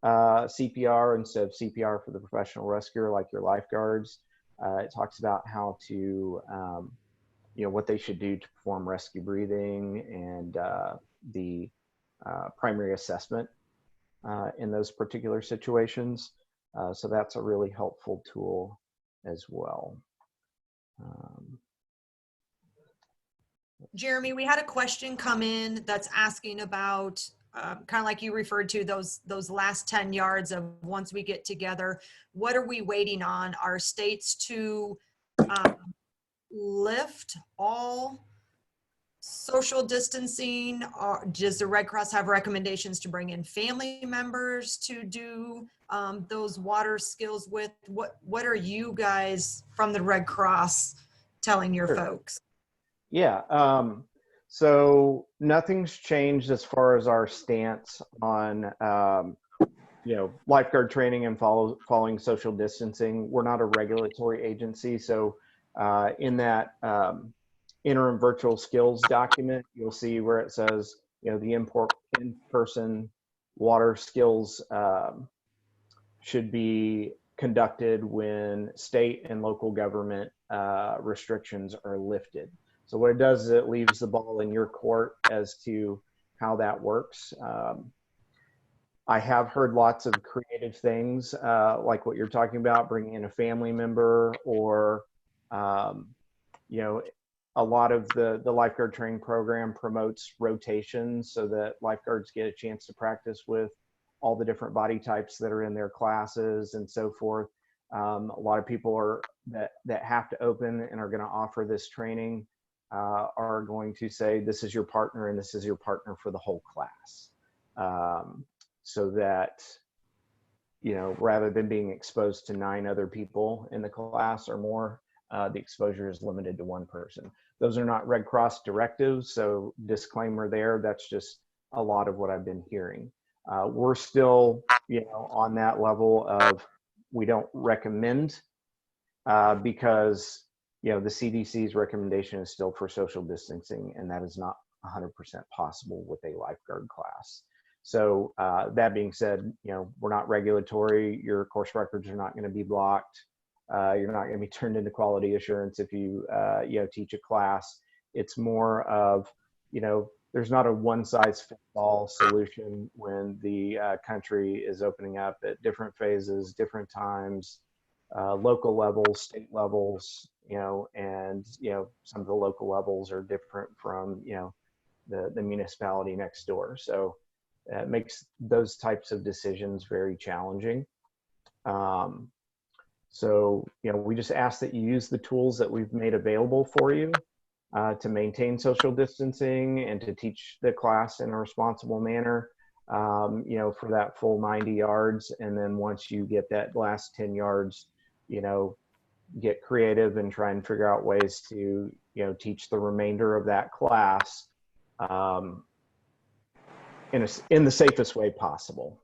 CPR instead of CPR for the professional rescuer, like your lifeguards, it talks about how to, what they should do to perform rescue breathing and the primary assessment in those particular situations. So that's a really helpful tool as well. Jeremy, we had a question come in that's asking about kind of like you referred to those last 10 yards of once we get together, what are we waiting on? Are states to lift all social distancing? Or does the Red Cross have recommendations to bring in family members to do those water skills with? What are you guys from the Red Cross telling your folks? Yeah, so nothing's changed as far as our stance on lifeguard training and following social distancing. We're not a regulatory agency, so In that interim virtual skills document, you'll see where it says, the in-person water skills should be conducted when state and local government restrictions are lifted. So what it does is it leaves the ball in your court as to how that works. I have heard lots of creative things, like what you're talking about, bringing in a family member, or, a lot of the lifeguard training program promotes rotations so that lifeguards get a chance to practice with all the different body types that are in their classes and so forth. A lot of people that have to open and are going to offer this training are going to say, this is your partner and this is your partner for the whole class. So that, rather than being exposed to 9 other people in the class or more, the exposure is limited to 1 person. Those are not Red Cross directives, so disclaimer there. That's just a lot of what I've been hearing. We're still, on that level of, we don't recommend because, the CDC's recommendation is still for social distancing, and that is not 100% possible with a lifeguard class. So that being said, we're not regulatory. Your course records are not going to be blocked. You're not going to be turned into quality assurance if you, teach a class. It's more of, there's not a one-size-fits-all solution when the country is opening up at different phases, different times, local levels, state levels, and, some of the local levels are different from, the municipality next door. So it makes those types of decisions very challenging. So, we just ask that you use the tools that we've made available for you to maintain social distancing and to teach the class in a responsible manner, for that full 90 yards. And then once you get that last 10 yards, get creative and try and figure out ways to, teach the remainder of that class in the safest way possible.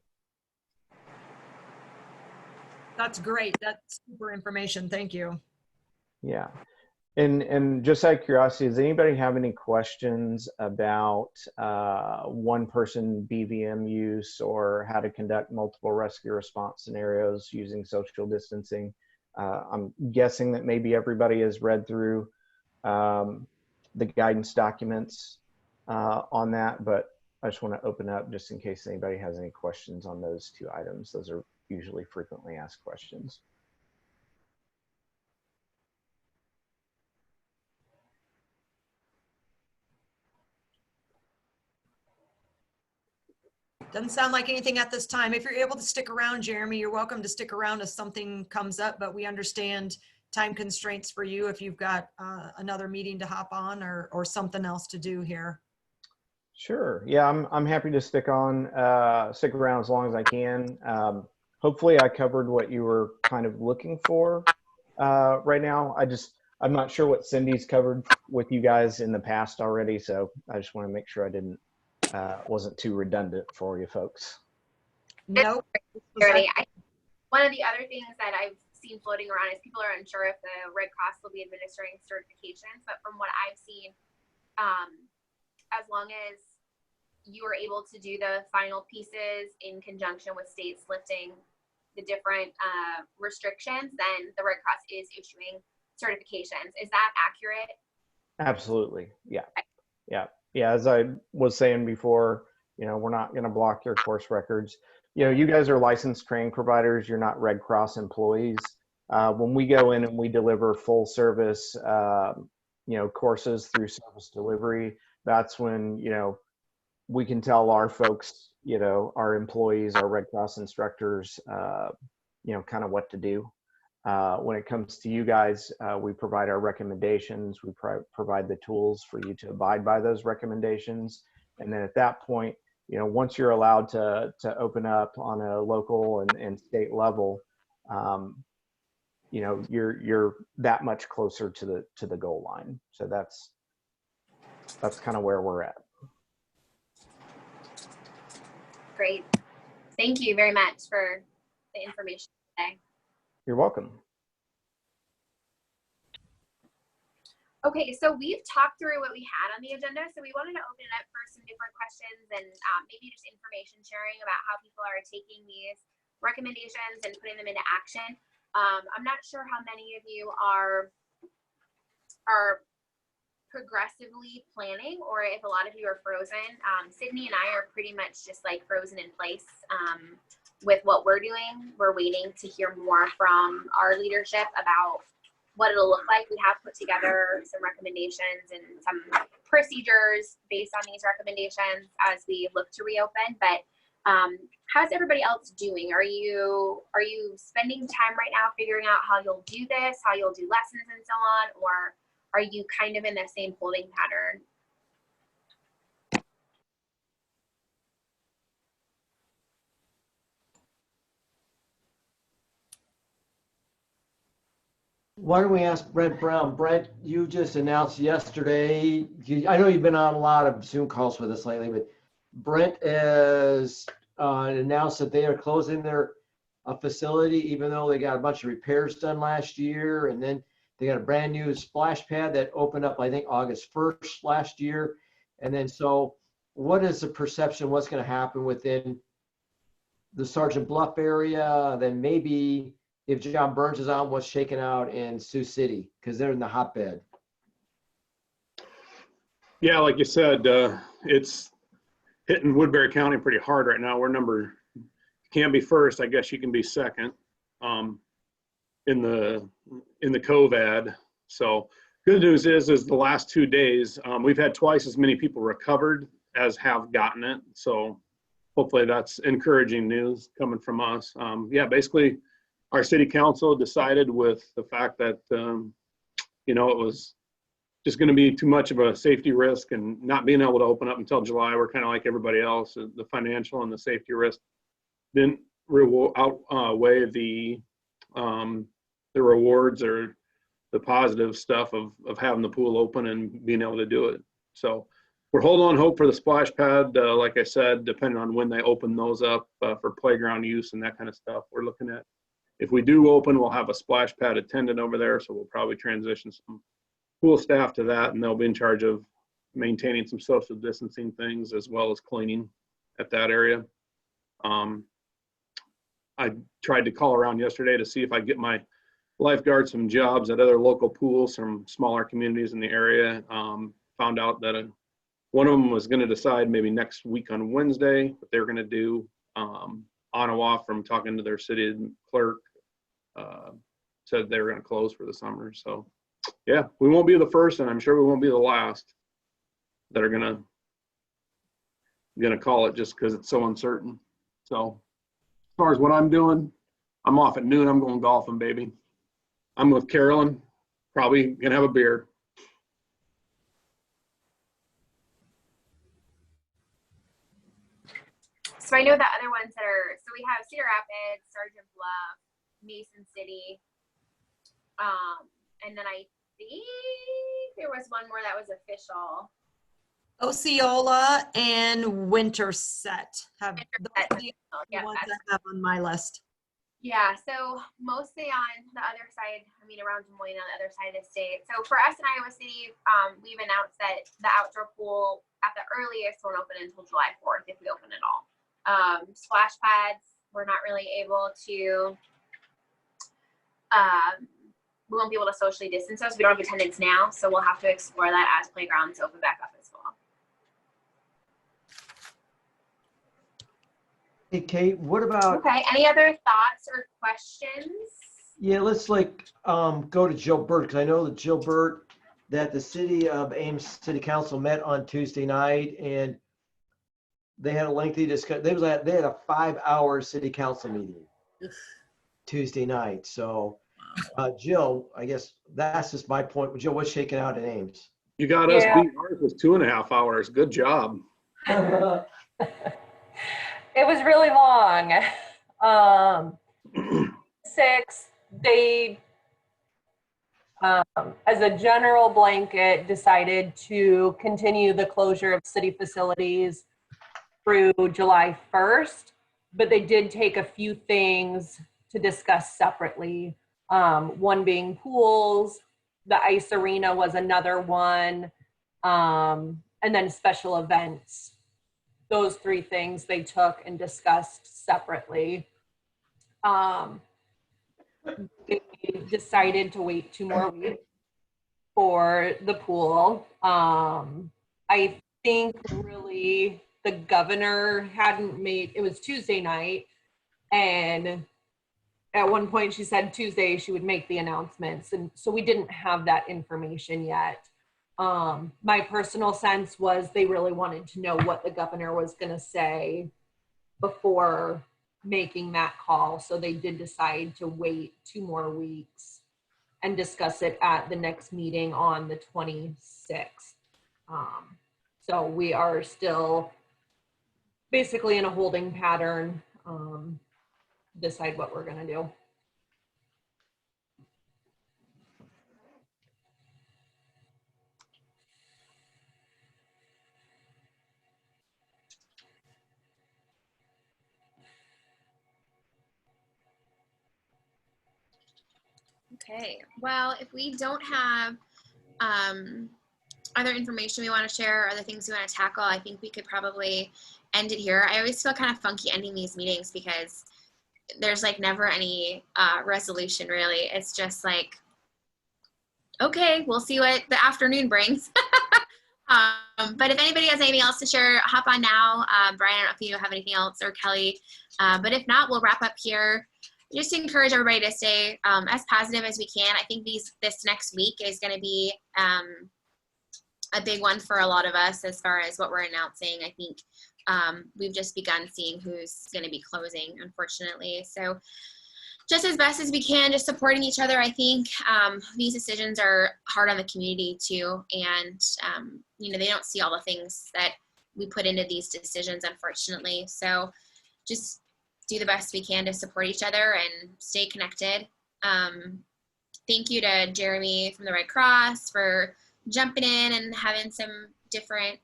That's great. That's super information. Thank you. Yeah. And just out of curiosity, does anybody have any questions about one-person BVM use or how to conduct multiple rescue response scenarios using social distancing? I'm guessing that maybe everybody has read through the guidance documents on that, but I just want to open up just in case anybody has any questions on those 2 items. Those are usually frequently asked questions. Doesn't sound like anything at this time. If you're able to stick around, Jeremy, you're welcome to stick around if something comes up, but we understand time constraints for you if you've got another meeting to hop on or something else to do here. Sure. Yeah, I'm happy to stick around as long as I can. Hopefully I covered what you were kind of looking for right now. I'm not sure what Cindy's covered with you guys in the past already, so I just want to make sure I wasn't too redundant for you folks. Nope. One of the other things that I've seen floating around is people are unsure if the Red Cross will be administering certifications, but from what I've seen, as long as you are able to do the final pieces in conjunction with states lifting the different restrictions, then the Red Cross is issuing certifications. Is that accurate? Absolutely. Yeah. Yeah. Yeah. As I was saying before, we're not going to block your course records. You guys are licensed training providers. You're not Red Cross employees. When we go in and we deliver full service, courses through service delivery, that's when, we can tell our folks, our employees, our Red Cross instructors, kind of what to do. When it comes to you guys, we provide our recommendations. We provide the tools for you to abide by those recommendations. And then at that point, once you're allowed to open up on a local and state level, you're that much closer to the goal line. So that's kind of where we're at. Great. Thank you very much for the information today. You're welcome. Okay, so we've talked through what we had on the agenda, so we wanted to open it up for some different questions and maybe just information sharing about how people are taking these recommendations and putting them into action. I'm not sure how many of you are progressively planning, or if a lot of you are frozen. Sydney and I are pretty much just like frozen in place with what we're doing. We're waiting to hear more from our leadership about what it'll look like. We have put together some recommendations and some procedures based on these recommendations as we look to reopen. But how's everybody else doing? Are you spending time right now figuring out how you'll do this, how you'll do lessons and so on, or are you kind of in the same holding pattern? Why don't we ask Brent Brown? Brent, you just announced yesterday, I know you've been on a lot of Zoom calls with us lately, but Brent has announced that they are closing their facility, even though they got a bunch of repairs done last year. And then they got a brand new splash pad that opened up, I think, August 1st last year. And then, so what is the perception? What's going to happen within the Sergeant Bluff area? Then maybe if John Burns is on, what's shaking out in Sioux City, because they're in the hotbed. Yeah, like you said, it's hitting Woodbury County pretty hard right now. We're can't be first. I guess you can be second in the COVID. So good news is the last 2 days, we've had twice as many people recovered as have gotten it. So hopefully that's encouraging news coming from us. Yeah, basically, our city council decided with the fact that, it was just going to be too much of a safety risk and not being able to open up until July. We're kind of like everybody else. The financial and the safety risk didn't outweigh the rewards or the positive stuff of having the pool open and being able to do it. So we're holding on hope for the splash pad. Like I said, depending on when they open those up for playground use and that kind of stuff, we're looking at. If we do open, we'll have a splash pad attendant over there, so we'll probably transition some pool staff to that, and they'll be in charge of maintaining some social distancing things as well as cleaning at that area. I tried to call around yesterday to see if I get my lifeguards some jobs at other local pools from smaller communities in the area. Found out that one of them was going to decide maybe next week on Wednesday, but they were going to do on and off from talking to their city clerk. Said they were going to close for the summer. So yeah, we won't be the first, and I'm sure we won't be the last that are gonna call it just because it's so uncertain. So as far as what I'm doing, I'm off at noon. I'm going golfing, baby. I'm with Carolyn, probably gonna have a beer. So I know the other ones that are, so we have Cedar Rapids, Sergeant Bluff, Mason City, and then I think there was one more that was official. Osceola and Winterset have the ones I have on my list. Yeah, so mostly on the other side, around Des Moines on the other side of the state. So for us in Iowa City, we've announced that the outdoor pool at the earliest won't open until July 4th if we open at all. Splash pads, we're not really able to, we won't be able to socially distance those. We don't have attendance now, so we'll have to explore that as playgrounds open back up as well. Hey, Kate, what about? Okay, any other thoughts or questions? Yeah, let's go to Jill Burt, because I know that Jill Burt, that the city of Ames City Council met on Tuesday night, and they had a lengthy discussion. They had a 5-hour city council meeting Tuesday night. So, Jill, I guess that's just my point. Jill, what's shaking out in Ames? You got us beat ours with 2.5 hours. Good job. It was really long. 6, they, as a general blanket, decided to continue the closure of city facilities through July 1st, but they did take a few things to discuss separately. One being pools, The ice arena was another one. And then special events. Those 3 things they took and discussed separately. They decided to wait 2 more weeks for the pool. I think really the governor hadn't made, it was Tuesday night, and at one point she said Tuesday she would make the announcements, and so we didn't have that information yet. My personal sense was they really wanted to know what the governor was going to say before making that call, so they did decide to wait 2 more weeks and discuss it at the next meeting on the 26th. So we are still basically in a holding pattern, decide what we're gonna do. Okay, well, if we don't have other information we want to share or other things we want to tackle, I think we could probably end it here. I always feel kind of funky ending these meetings because there's like never any resolution really. It's just like, okay, we'll see what the afternoon brings. But if anybody has anything else to share, hop on now. Brian, I don't know if you have anything else, or Kelly. But if not, we'll wrap up here. Just to encourage everybody to stay as positive as we can. I think this next week is going to be a big one for a lot of us as far as what we're announcing. I think we've just begun seeing who's going to be closing, unfortunately. So just as best as we can, just supporting each other. I think these decisions are hard on the community too. And, you know, they don't see all the things that we put into these decisions, unfortunately. So just do the best we can to support each other and stay connected. Thank you to Jeremy from the Red Cross for jumping in and having some different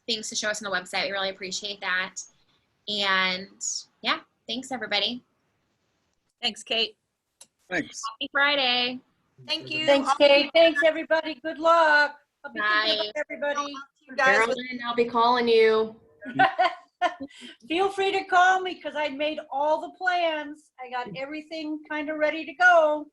things to show us on the website. We really appreciate that. And yeah, thanks everybody. Thanks, Kate. Thanks. Happy Friday. Thank you. Thanks, Kate. Thanks, everybody. Good luck. I'll be thinking Bye. about everybody. You guys, Carolyn, I'll be calling you. Feel free to call me because I made all the plans. I got everything kind of ready to go.